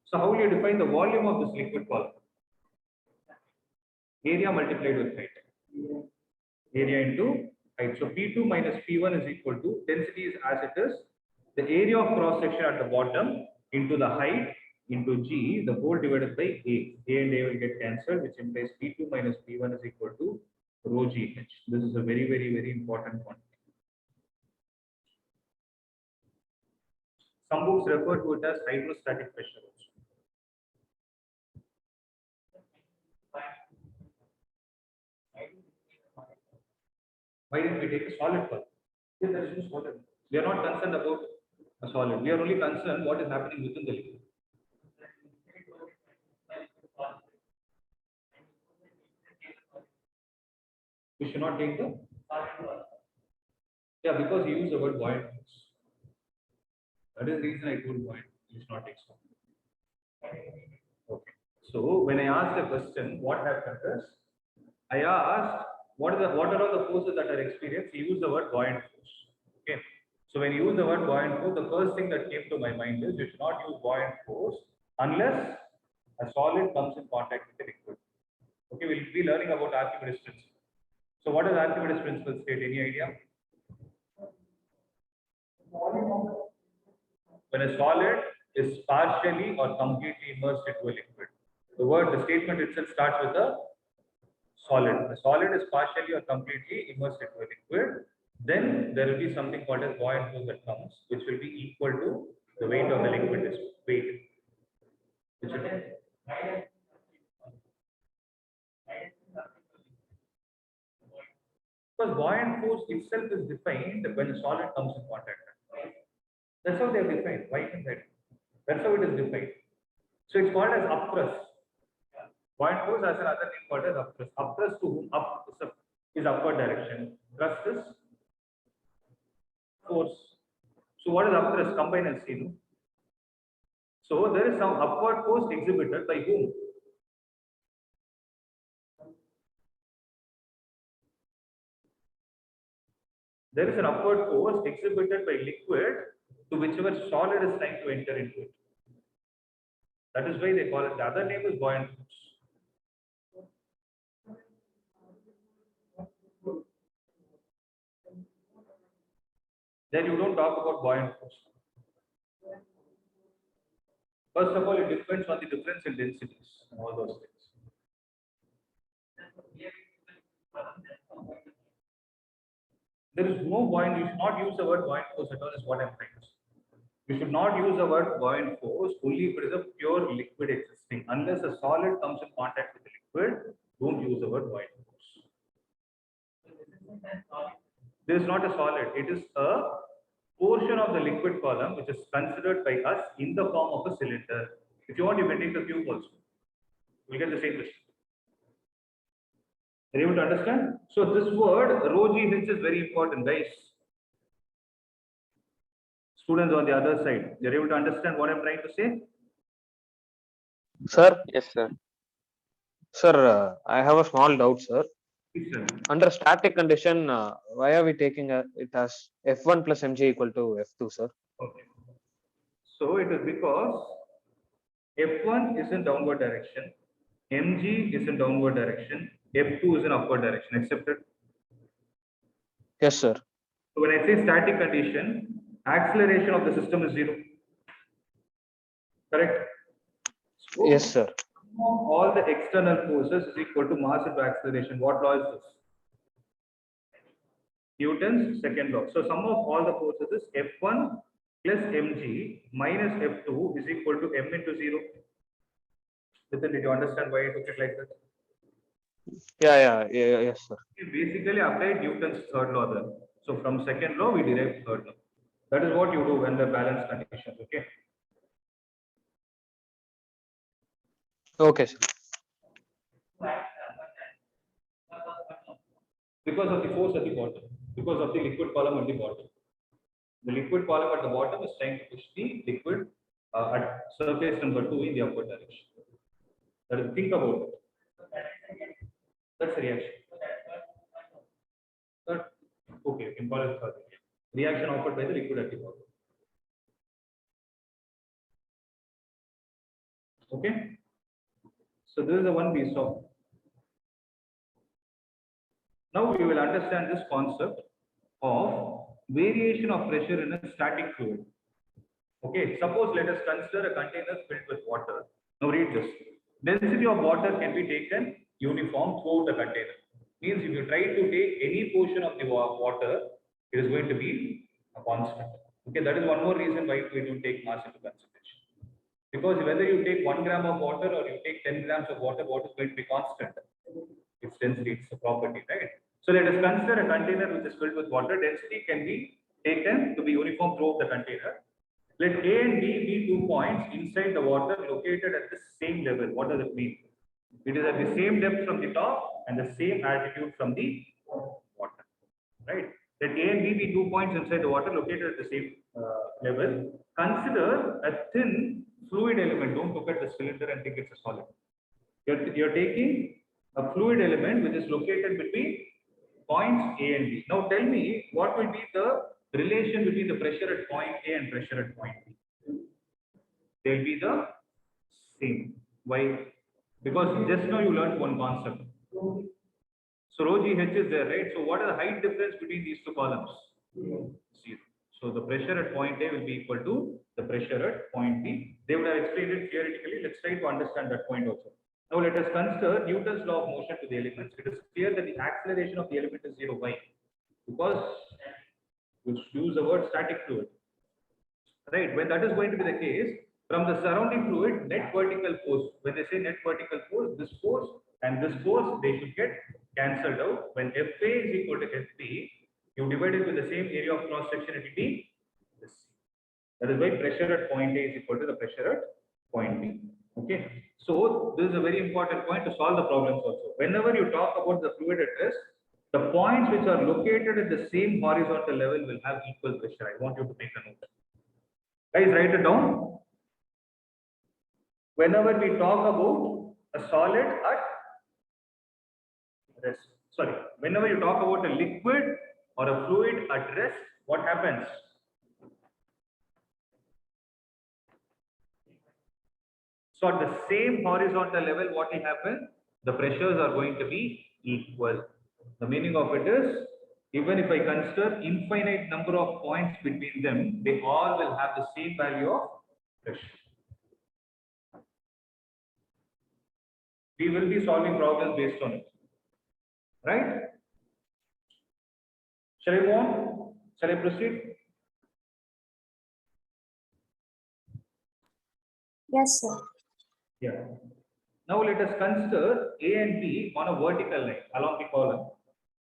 So how will you define the volume of this liquid column? Area multiplied with height. area into height. So P2 minus P1 is equal to density is as it is, the area of cross section at the bottom into the height into G, the whole divided by A. A and A will get cancelled, which implies P2 minus P1 is equal to rho GH. This is a very, very, very important one. Some books refer to it as hydrostatic pressure also. Why didn't we take a solid pulp? Yes, there is no solid. We are not concerned about a solid. We are only concerned what is happening within the liquid. We should not take the. Yeah, because you use the word buoyant force. That is the reason I told buoyant. You should not take solid. Okay. So when I asked the question, what happened is, I asked what are all the forces that are experienced. You use the word buoyant force. Okay. So when you use the word buoyant force, the first thing that came to my mind is you should not use buoyant force unless a solid comes in contact with the liquid. Okay, we'll be learning about Archimedes principle. So what does Archimedes principle state? Any idea? When a solid is partially or completely immersed into a liquid. The statement itself starts with a solid. The solid is partially or completely immersed into a liquid. Then there will be something called as buoyant force that comes, which will be equal to the weight of the liquid weight. Which will be because buoyant force itself is defined when a solid comes in contact. That's how they are defined. Why isn't that? That's how it is defined. So it's called as upthrust. Buoyant force has another name called as upthrust. Upthrust to whom up is upward direction. Thrust is force. So what is upthrust? Combine and see. No? So there is some upward force exhibited by whom? There is an upward force exhibited by liquid to whichever solid is trying to enter into it. That is why they call it. The other name is buoyant force. Then you don't talk about buoyant force. First of all, it depends on the difference in densities and all those things. There is no buoyant. You should not use the word buoyant force at all. Is what I'm trying to say. You should not use the word buoyant force only if it is a pure liquid existing. Unless a solid comes in contact with the liquid, don't use the word buoyant force. This is not a solid. It is a portion of the liquid column which is considered by us in the form of a cylinder. If you want, you can take the cube also. We'll get the same question. Are you able to understand? So this word rho GH is very important, guys. Students on the other side, you're able to understand what I'm trying to say? Sir, Yes, sir. sir, I have a small doubt, sir. Please tell me. Under static condition, why are we taking it as F1 plus mg equal to F2, sir? Okay. So it is because F1 is in downward direction, mg is in downward direction, F2 is in upward direction. Accepted? Yes, sir. So when I say static condition, acceleration of the system is 0. Correct? So Yes, sir. all the external forces is equal to mass into acceleration. What law is this? Newton's second law. So sum of all the forces is F1 plus mg minus F2 is equal to m into 0. Did you understand why I took it like that? Yeah, yes, sir. We basically applied Newton's third law then. So from second law, we derived third law. That is what you do when the balance conditions, okay? Okay, sir. Because of the force at the bottom, because of the liquid column at the bottom. The liquid column at the bottom is trying to push the liquid at surface number 2 in the upward direction. That is, think about it. That's a reaction. Okay, you can call it third reaction offered by the liquid at the bottom. Okay. So this is the one we saw. Now we will understand this concept of variation of pressure in a static fluid. Okay, suppose let us consider a container filled with water. Now read this. Density of water can be taken uniform throughout the container. Means if you try to take any portion of the water, it is going to be a constant. Okay, that is one more reason why we do take mass into consideration. Because whether you take 1 gram of water or you take 10 grams of water, what is going to be constant? Its density, it's a property, right? So let us consider a container which is filled with water. Density can be taken to be uniform throughout the container. Let A and B be 2 points inside the water located at the same level. What does it mean? It is at the same depth from the top and the same altitude from the water, right? Let A and B be 2 points inside the water located at the same level. Consider a thin fluid element. Don't look at the cylinder and think it's a solid. You're taking a fluid element which is located between points A and B. Now tell me what will be the relation between the pressure at point A and pressure at point B. They will be the same. Why? Because just now you learned one concept. So rho GH is there, right? So what is the height difference between these two columns? 0. So the pressure at point A will be equal to the pressure at point B. They would have explained it theoretically. Let's try to understand that point also. Now let us consider Newton's law of motion to the elements. It is clear that the acceleration of the element is 0. Why? Because we use the word static fluid. Right? When that is going to be the case, from the surrounding fluid, net vertical force. When they say net vertical force, this force and this force, they should get cancelled out. When Fa is equal to Fp, you divide it with the same area of cross section, it will be this. That is why pressure at point A is equal to the pressure at point B. Okay. So this is a very important point to solve the problems also. Whenever you talk about the fluid at rest, the points which are located at the same horizontal level will have equal pressure. I want you to take a note. Guys, write it down. Whenever we talk about a solid at rest, sorry, whenever you talk about a liquid or a fluid at rest, what happens? So at the same horizontal level, what will happen? The pressures are going to be equal. The meaning of it is, even if I consider infinite number of points between them, they all will have the same value of pressure. We will be solving problems based on it. Right? Shall I move on? Shall I proceed? Yes, sir. Yeah. Now let us consider A and B on a vertical line along the column.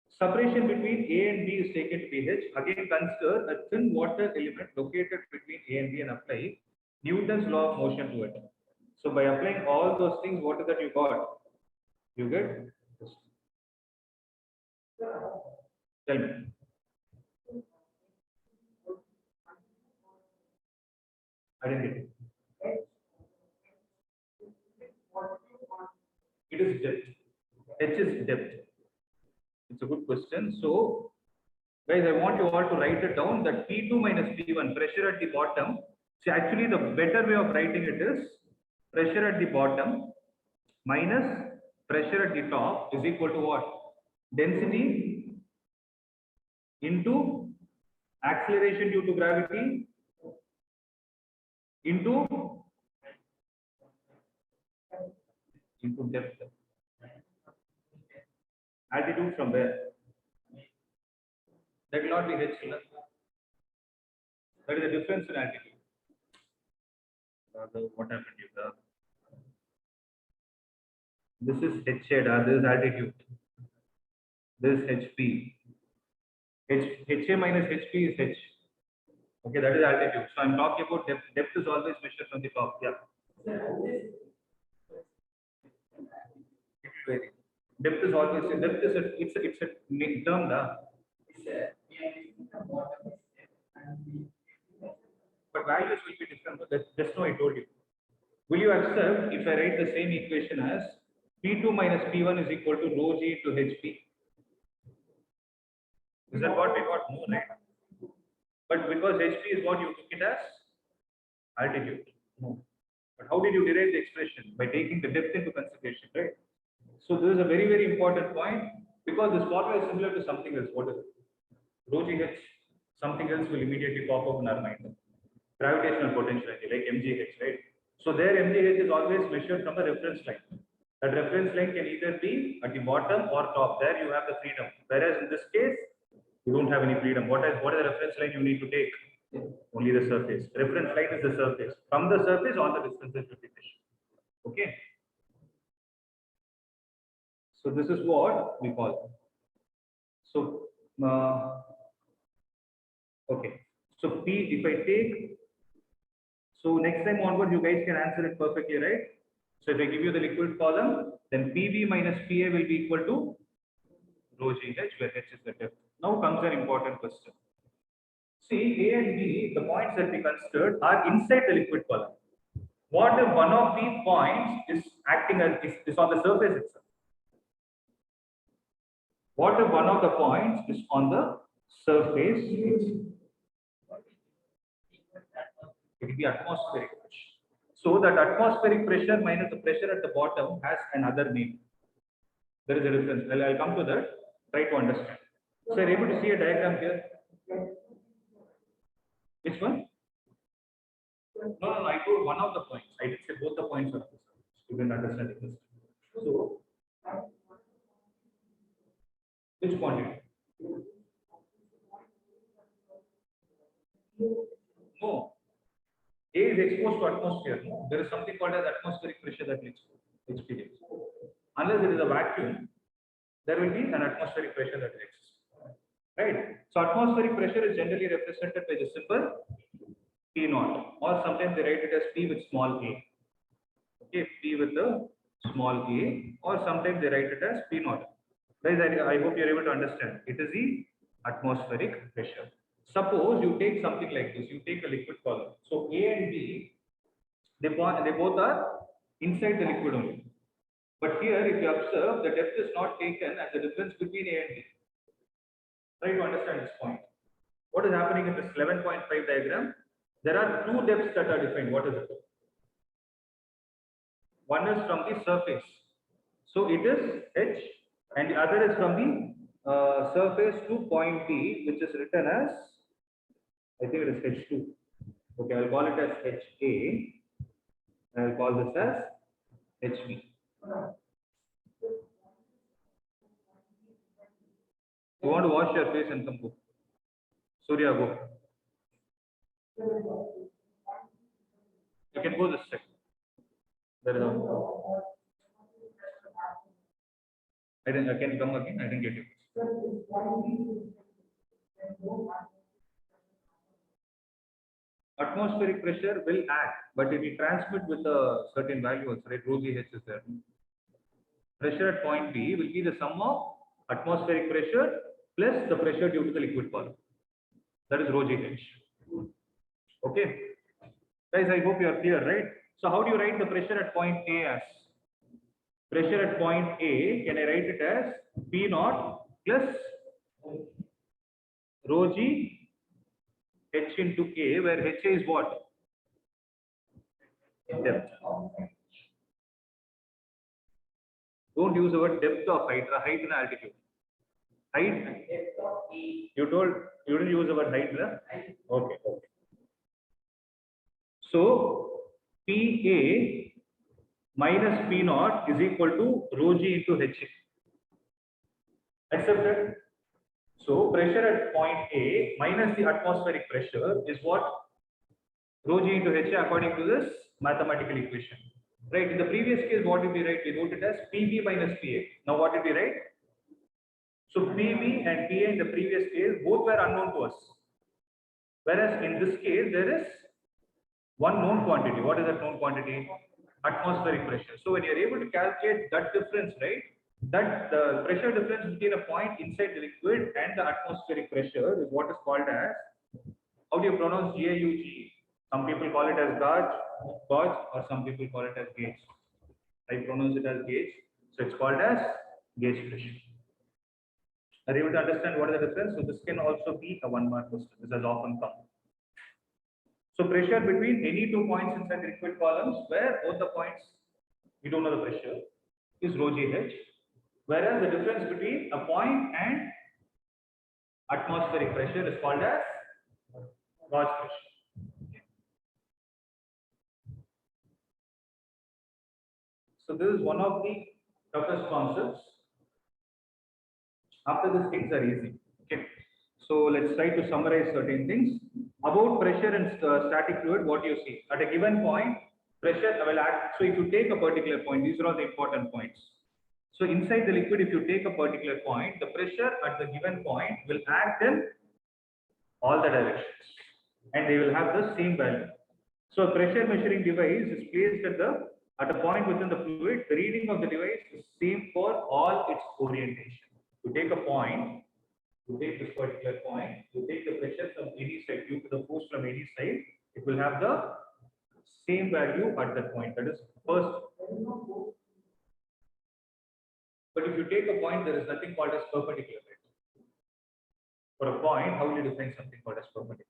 Separation between A and B is taken to be H. Again, consider a thin water element located between A and B and apply Newton's law of motion to it. So by applying all those things, what is that you got? You get this. Tell me. I didn't get it. It is depth. H is depth. It's a good question. So, guys, I want you all to write it down that P2 minus P1, pressure at the bottom. See, actually, the better way of writing it is pressure at the bottom minus pressure at the top is equal to what? Density into acceleration due to gravity into depth. Altitude from where? That will not be H. That is the difference in altitude. What happened here? This is H shade, this is altitude. This is HP. HA minus HP is H. Okay, that is altitude. So I'm talking about depth. Depth is always measured from the top. Yeah. Depth is always depth is it's a term da. But values will be different. That's just now I told you. Will you accept if I write the same equation as P2 minus P1 is equal to rho G into HP? Is that what we got? No, right? But because HP is what you took it as altitude. No. But how did you derive the expression? By taking the depth into consideration, right? So this is a very, very important point. Because this formula is similar to something else. What is it? Rho GH, something else will immediately pop up in our mind. Gravitational potential energy, like mgh, right? So there mgh is always measured from a reference line. That reference line can either be at the bottom or top. There you have the freedom. Whereas in this case, you don't have any freedom. What is the reference line you need to take? Only the surface. Reference line is the surface. From the surface, all the distances should be measured. Okay. So this is what we call. So okay. So P, if I take, so next time onward, you guys can answer it perfectly, right? So if I give you the liquid column, then PV minus PA will be equal to rho GH, where H is the depth. Now comes an important question. See, A and B, the points that we considered are inside the liquid column. What if one of these points is acting as is on the surface itself? What if one of the points is on the surface? It will be atmospheric pressure. So that atmospheric pressure minus the pressure at the bottom has another name. There is a difference. I'll come to that. Try to understand. So you're able to see a diagram here. Which one? No, I told one of the points. I didn't say both the points are the surface. You can understand this. So, which quantity? No. A is exposed to atmosphere. No? There is something called as atmospheric pressure that we experience. Unless it is a vacuum, there will be an atmospheric pressure that exists. Right? So atmospheric pressure is generally represented by the symbol P naught, or sometimes they write it as P with small a. Okay, P with the small a, or sometimes they write it as P naught. Guys, I hope you're able to understand. It is the atmospheric pressure. Suppose you take something like this. You take a liquid column. So A and B, they both are inside the liquid only. But here, if you observe, the depth is not taken as the difference between A and B. Try to understand this point. What is happening in this 11.5 diagram? There are two depths that are defined. What is it? One is from the surface. So it is H, and the other is from the surface to point B, which is written as, I think it is H2. Okay, I'll call it as HA. I'll call this as HB. You want to wash your face and come go. Surya, go. You can go this side. There is a. I can come again. I didn't get it. Atmospheric pressure will act, but it will transmit with a certain value also, right? Rho GH is there. Pressure at point B will be the sum of atmospheric pressure plus the pressure due to the liquid column. That is rho GH. Okay. Guys, I hope you are clear, right? So how do you write the pressure at point A as? Pressure at point A, can I write it as P naught plus rho G H into K, where H is what? Depth. Don't use the word depth of height, height and altitude. Height? You didn't use the word height, right? Okay. So PA minus P naught is equal to rho G into H. Accepted? So pressure at point A minus the atmospheric pressure is what? Rho G into H according to this mathematical equation. Right? In the previous case, what did we write? We wrote it as PB minus PA. Now what did we write? So PB and PA in the previous case, both were unknown to us. Whereas in this case, there is one known quantity. What is that known quantity? Atmospheric pressure. So when you are able to calculate that difference, right? That the pressure difference between a point inside the liquid and the atmospheric pressure is what is called as, how do you pronounce GAUG? Some people call it as gauge, or some people call it as gauge. I pronounce it as gauge. So it's called as gauge pressure. Are you able to understand what is the difference? So this can also be a 1 mark question. This has often come. So pressure between any two points inside the liquid columns where both the points we don't know the pressure is rho GH. Whereas the difference between a point and atmospheric pressure is called as gauge pressure. So this is one of the toughest concepts. After this, things are easy. Okay. So let's try to summarize certain things about pressure and static fluid. What you see at a given point, pressure will act. So if you take a particular point, these are all the important points. So inside the liquid, if you take a particular point, the pressure at the given point will act in all the directions, and they will have the same value. So a pressure measuring device is placed at a point within the fluid. The reading of the device is same for all its orientation. You take a point, you take this particular point, you take the pressure from any side, due to the force from any side, it will have the same value at that point. That is first. But if you take a point, there is nothing called as perpendicular. Right? For a point, how will you define something called as perpendicular?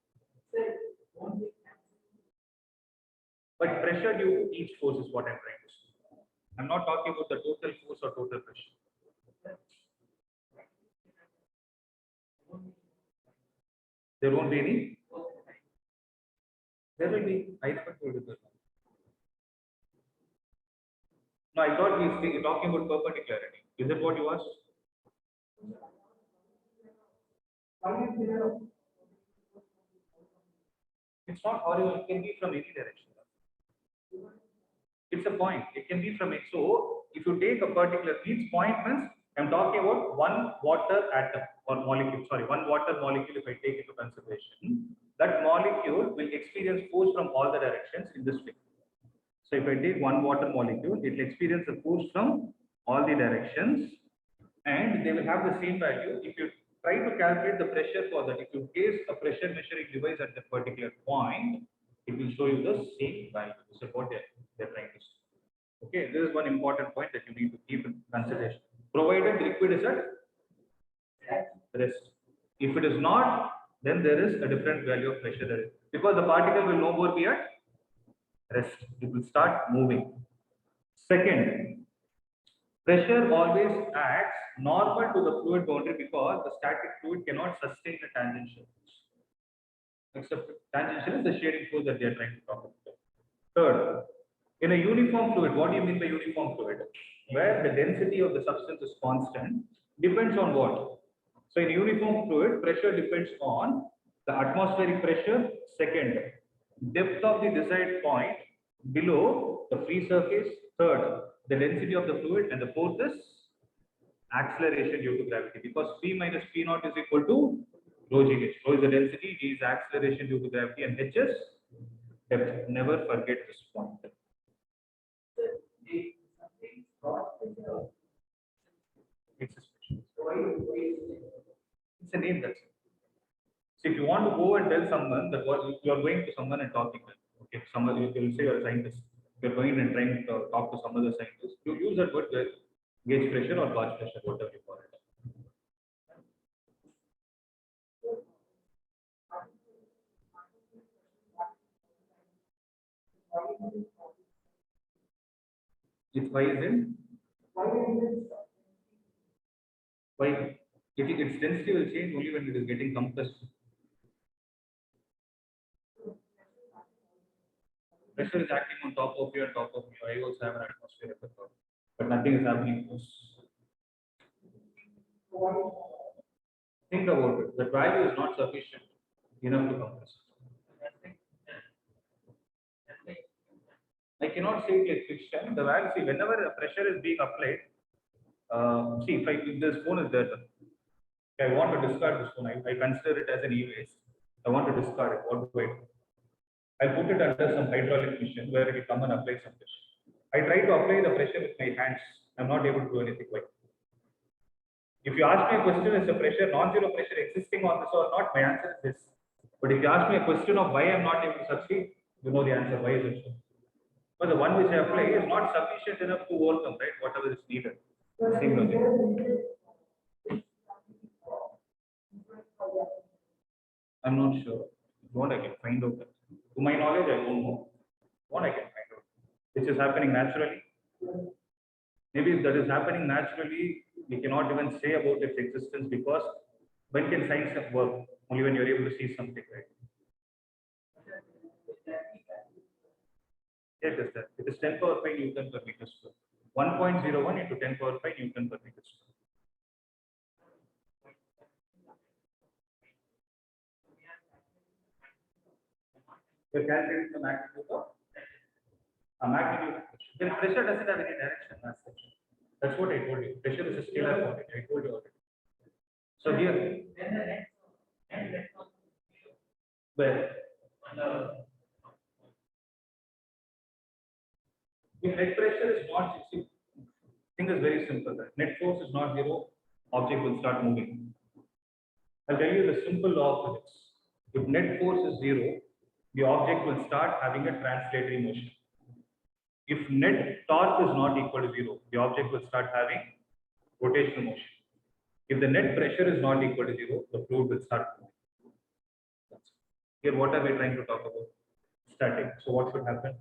But pressure due to each force is what I'm trying to say. I'm not talking about the total force or total pressure. There won't be any. There will be. I never told you that. No, I thought we're talking about perpendicularity. Is that what you asked? It's not horizontal. It can be from any direction. It's a point. It can be from it. So if you take a particular, each point means I'm talking about one water atom or molecule. Sorry, one water molecule. If I take into consideration, that molecule will experience force from all the directions in this way. So if I take one water molecule, it will experience a force from all the directions, and they will have the same value. If you try to calculate the pressure for that, if you place a pressure measuring device at that particular point, it will show you the same value. This is what they're trying to say. Okay, this is one important point that you need to keep in consideration. Provided the liquid is at rest. If it is not, then there is a different value of pressure there, because the particle will no more be at rest. It will start moving. Second, pressure always acts normal to the fluid boundary because the static fluid cannot sustain the tangential. Except tangential is the shading force that they are trying to talk about. Third, in a uniform fluid, what do you mean by uniform fluid? Where the density of the substance is constant, depends on what? So in uniform fluid, pressure depends on the atmospheric pressure. Second, depth of the desired point below the free surface. Third, the density of the fluid, and the fourth is acceleration due to gravity, because P minus P naught is equal to rho g h. Rho is the density, g is acceleration due to gravity, and h is depth. Never forget this point. It's a special. It's a name, that's it. So if you want to go and tell someone that what you are going to someone and talking to, okay, someone you will say you're a scientist, you're going and trying to talk to some other scientist, you use that word gauge pressure or gauge pressure, whatever you call it. Its why is in why its density will change only when it is getting compressed. Pressure is acting on top of you and top of you. I also have an atmosphere at the top, but nothing is happening close. Think about it. The value is not sufficient enough to compress. I cannot say it like friction. The value, see, whenever a pressure is being applied, see, if this phone is there, I want to discard this phone. I consider it as an e-waste. I want to discard it. What do I do? I put it under some hydraulic machine where it will come and apply some pressure. I try to apply the pressure with my hands. I'm not able to do anything like that. If you ask me a question, is the pressure, non-zero pressure existing on this or not? My answer is this. But if you ask me a question of why I'm not able to succeed, you know the answer. Why is it so? But the one which I apply is not sufficient enough to overcome, right? Whatever is needed. Same logic. I'm not sure. What I can find out. To my knowledge, I don't know. What I can find out. Which is happening naturally. Maybe if that is happening naturally, We cannot even say about its existence because when can science work? Only when you're able to see something, right? Yes, yes, sir. It is 10 power 5 Newton per meter square. 1.01 into 10 power 5 Newton per meter square. You're calculating the magnitude of magnitude. Then pressure doesn't have any direction as such. That's what I told you. Pressure is a scalar quantity. I told you already. So here, where if net pressure is not, see, thing is very simple. Right? Net force is not zero, object will start moving. I'll tell you the simple law of physics. If net force is zero, the object will start having a translatory motion. If net torque is not equal to zero, the object will start having rotational motion. If the net pressure is not equal to zero, the fluid will start moving. Here, what are we trying to talk about? Static. So what should happen?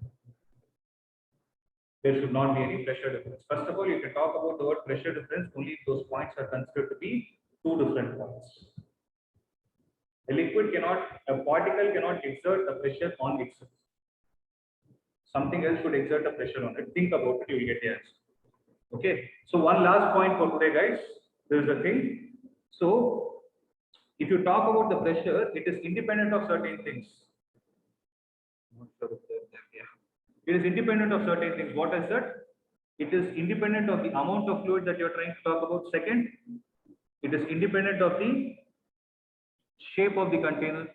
There should not be any pressure difference. First of all, you can talk about the word pressure difference only if those points are considered to be two different points. A liquid cannot, a particle cannot exert a pressure on itself. Something else should exert a pressure on it. Think about it, you will get the answer. Okay. So one last point for today, guys. There is a thing. So if you talk about the pressure, it is independent of certain things. It is independent of certain things. What is that? It is independent of the amount of fluid that you are trying to talk about. Second, it is independent of the shape of the container,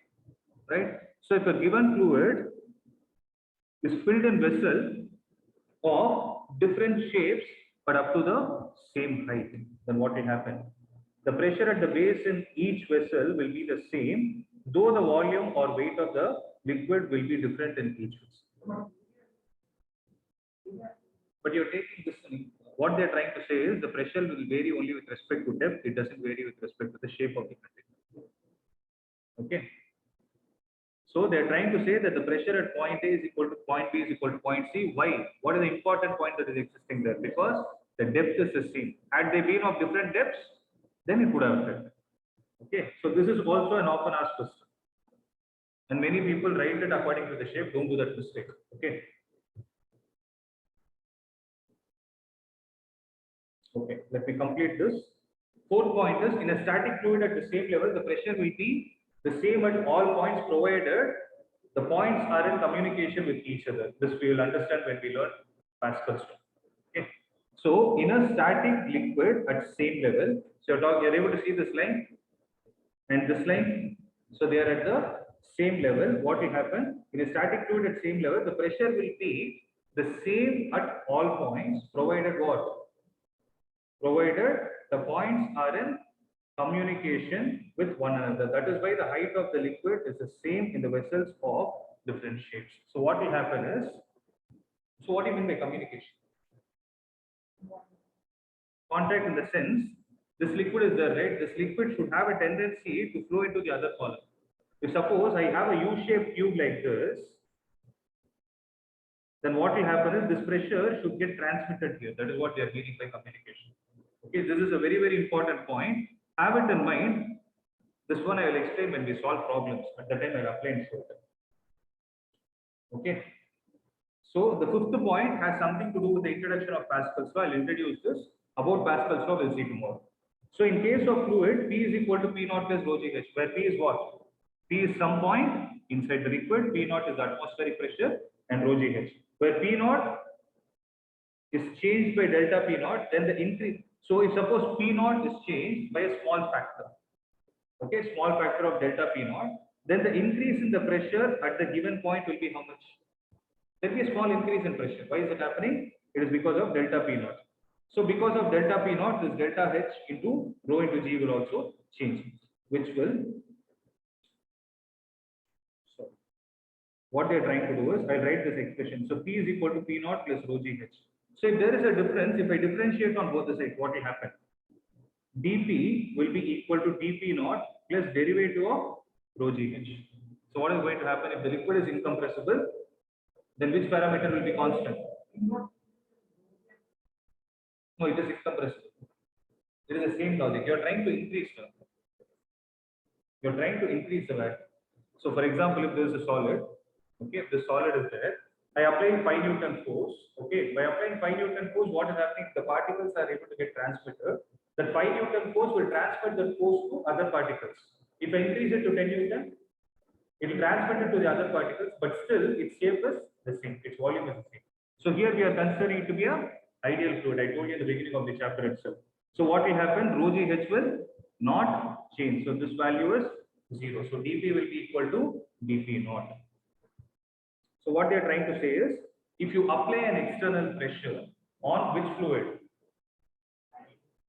right? So if a given fluid is filled in vessel of different shapes but up to the same height, then what will happen? The pressure at the base in each vessel will be the same, though the volume or weight of the liquid will be different in each vessel. But you're taking this, what they're trying to say is the pressure will vary only with respect to depth, it doesn't vary with respect to the shape of the container. Okay. So they're trying to say that the pressure at point A is equal to point B is equal to point C. Why? What is the important point that is existing there? Because the depth is the same. Had they been of different depths, then it would have affected. Okay. So this is also an often asked question. And many people write it according to the shape. Don't do that mistake. Okay. Okay. Let me complete this. Fourth point is in a static fluid at the same level, the pressure will be the same at all points provided the points are in communication with each other. This we will understand when we learn Pascal's law. Okay. So in a static liquid at same level, so you're able to see this line and this line. So they are at the same level. What will happen in a static fluid at same level? The pressure will be the same at all points, provided what? Provided the points are in communication with one another. That is why the height of the liquid is the same in the vessels of different shapes. So what will happen is, so what do you mean by communication? Contact in the sense, this liquid is there, right? This liquid should have a tendency to flow into the other column. If suppose I have a U-shaped tube like this, then what will happen is this pressure should get transmitted here. That is what they are meaning by communication. Okay, this is a very, very important point. Have it in mind. This one I will explain when we solve problems. At the time I will apply and show it. Okay. So the fifth point has something to do with the introduction of Pascal's law. I will introduce this. About Pascal's law, we will see tomorrow. So in case of fluid, P is equal to P naught plus rho Gh, where P is what? P is some point inside the liquid, P naught is the atmospheric pressure, and rho Gh. Where P naught is changed by delta P naught, then the increase. So if suppose P naught is changed by a small factor, okay, small factor of delta P naught, then the increase in the pressure at the given point will be how much? There will be a small increase in pressure. Why is it happening? It is because of delta P naught. So because of delta P naught, this delta H into rho into G will also change, which will. So what they are trying to do is, I'll write this expression. So P is equal to P naught plus rho Gh. So if there is a difference, if I differentiate on both the sides, what will happen? dP will be equal to dP naught plus derivative of rho Gh. So what is going to happen if the liquid is incompressible? Then which parameter will be constant? No, it is incompressible. It is the same logic. You're trying to increase the. You're trying to increase the value. So, for example, if there is a solid, okay, if the solid is there, I apply 5 Newton force. Okay, by applying 5 Newton force, what is happening? The particles are able to get transmitted. That 5 Newton force will transfer the force to other particles. If I increase it to 10 Newton, it will transmit it to the other particles, but still its shape is the same, its volume is the same. So here we are considering it to be a ideal fluid. I told you in the beginning of the chapter itself. So what will happen? Rho GH will not change. So this value is 0. So dP will be equal to dP naught. So what they are trying to say is, if you apply an external pressure on which fluid?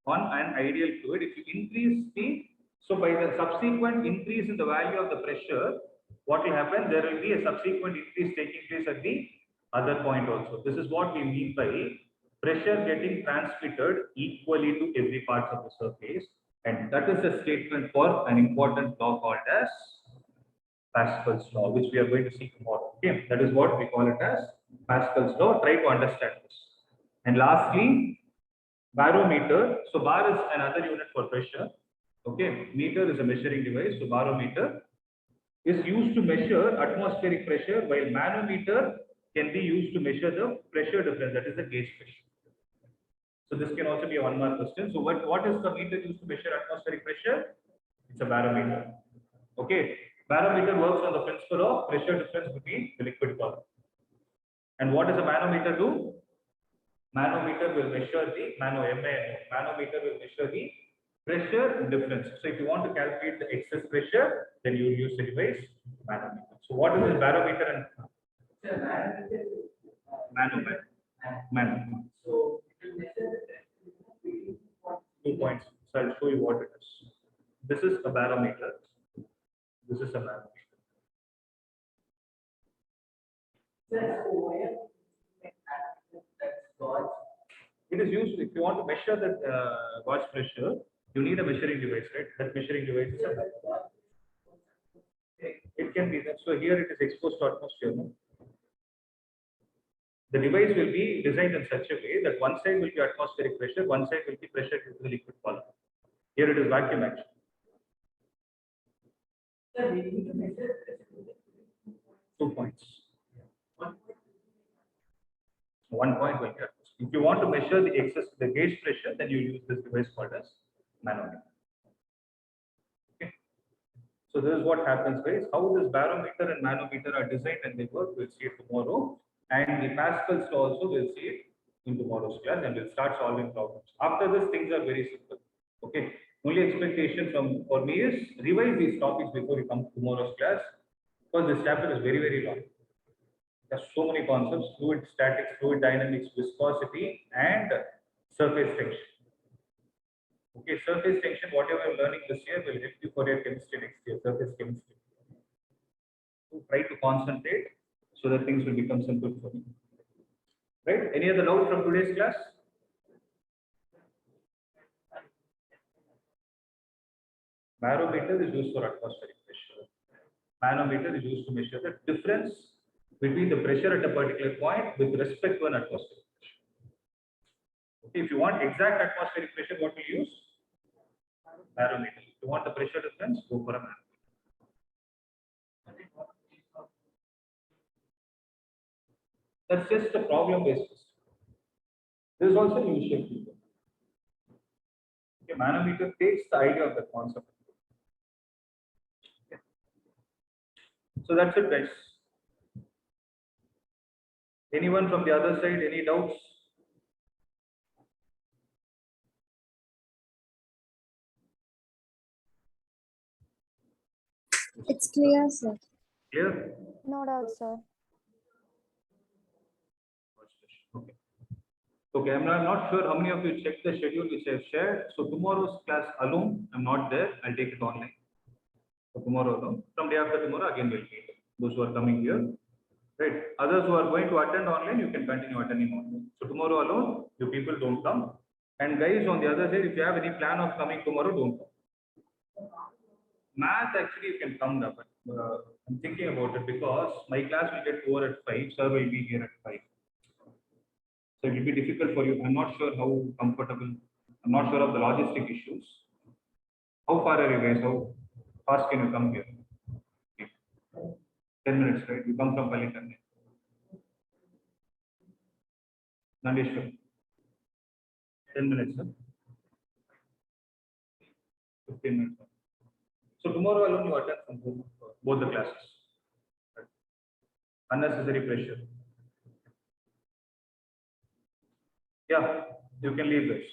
On an ideal fluid, if you increase the, so by the subsequent increase in the value of the pressure, what will happen? There will be a subsequent increase taking place at the other point also. This is what we mean by pressure getting transmitted equally to every part of the surface. And that is a statement for an important law called as Pascal's law, which we are going to see tomorrow. Okay, that is what we call it as Pascal's law. Try to understand this. And lastly, barometer. So bar is another unit for pressure. Okay, meter is a measuring device. So barometer is used to measure atmospheric pressure, while manometer can be used to measure the pressure difference, that is the gauge pressure. So this can also be a 1 mark question. So what is the meter used to measure atmospheric pressure? It's a barometer. Okay, barometer works on the principle of pressure difference between the liquid column. And what does a manometer do? Manometer will measure the manometer will measure the pressure difference. So if you want to calculate the excess pressure, then you will use the device manometer. So what is this barometer and manometer? Manometer. So it will measure the temperature between 2 points. So I'll show you what it is. This is a barometer. This is a manometer. It is used if you want to measure the gauge pressure. You need a measuring device, right? That measuring device is a manometer. It can be that. So here it is exposed to atmosphere. No? The device will be designed in such a way that one side will be atmospheric pressure, one side will be pressure into the liquid column. Here it is vacuum action. 2 points. 1 point will be atmosphere. If you want to measure the excess, the gauge pressure, then you use this device called as manometer. Okay. So this is what happens, guys. How this barometer and manometer are designed and they work, we'll see it tomorrow. And the Pascal's law also we'll see it in tomorrow's class, and we'll start solving problems. After this, things are very simple. Okay. Only expectation for me is revise these topics before you come to tomorrow's class, because this chapter is very, very long. There's so many concepts: fluid statics, fluid dynamics, viscosity, and surface tension. Okay, surface tension, whatever you're learning this year will help you for your chemistry next year, surface chemistry. So try to concentrate so that things will become simple for you. Right? Any other doubt from today's class? Barometer is used for atmospheric pressure. Manometer is used to measure the difference between the pressure at a particular point with respect to an atmospheric pressure. Okay, if you want exact atmospheric pressure, what we use? Barometer. If you want the pressure difference, go for a manometer. That's just a problem-based system. This is also U-shaped figure. Okay, manometer takes the idea of the concept. Okay. So that's it, guys. Anyone from the other side, any doubts? It's clear, sir. Clear? No doubt, sir. Okay. Okay, I'm not sure how many of you checked the schedule which I have shared. So tomorrow's class alone, I'm not there. I'll take it online. So tomorrow alone. From day after tomorrow, again we'll meet. Those who are coming here. Right. Others who are going to attend online, you can continue attending online. So tomorrow alone, you people don't come. And guys, on the other side, if you have any plan of coming tomorrow, don't come. Math, actually, you can come now, but I'm thinking about it because my class will get over at 5, sir will be here at 5. So it will be difficult for you. I'm not sure how comfortable, I'm not sure of the logistic issues. How far are you guys? How fast can you come here? 10 minutes, right? You come from Palitanne. Nandeshwar. 10 minutes, sir. 15 minutes. Sir. So tomorrow alone you attend from both the classes. Right. Unnecessary pressure. Yeah, you can leave this.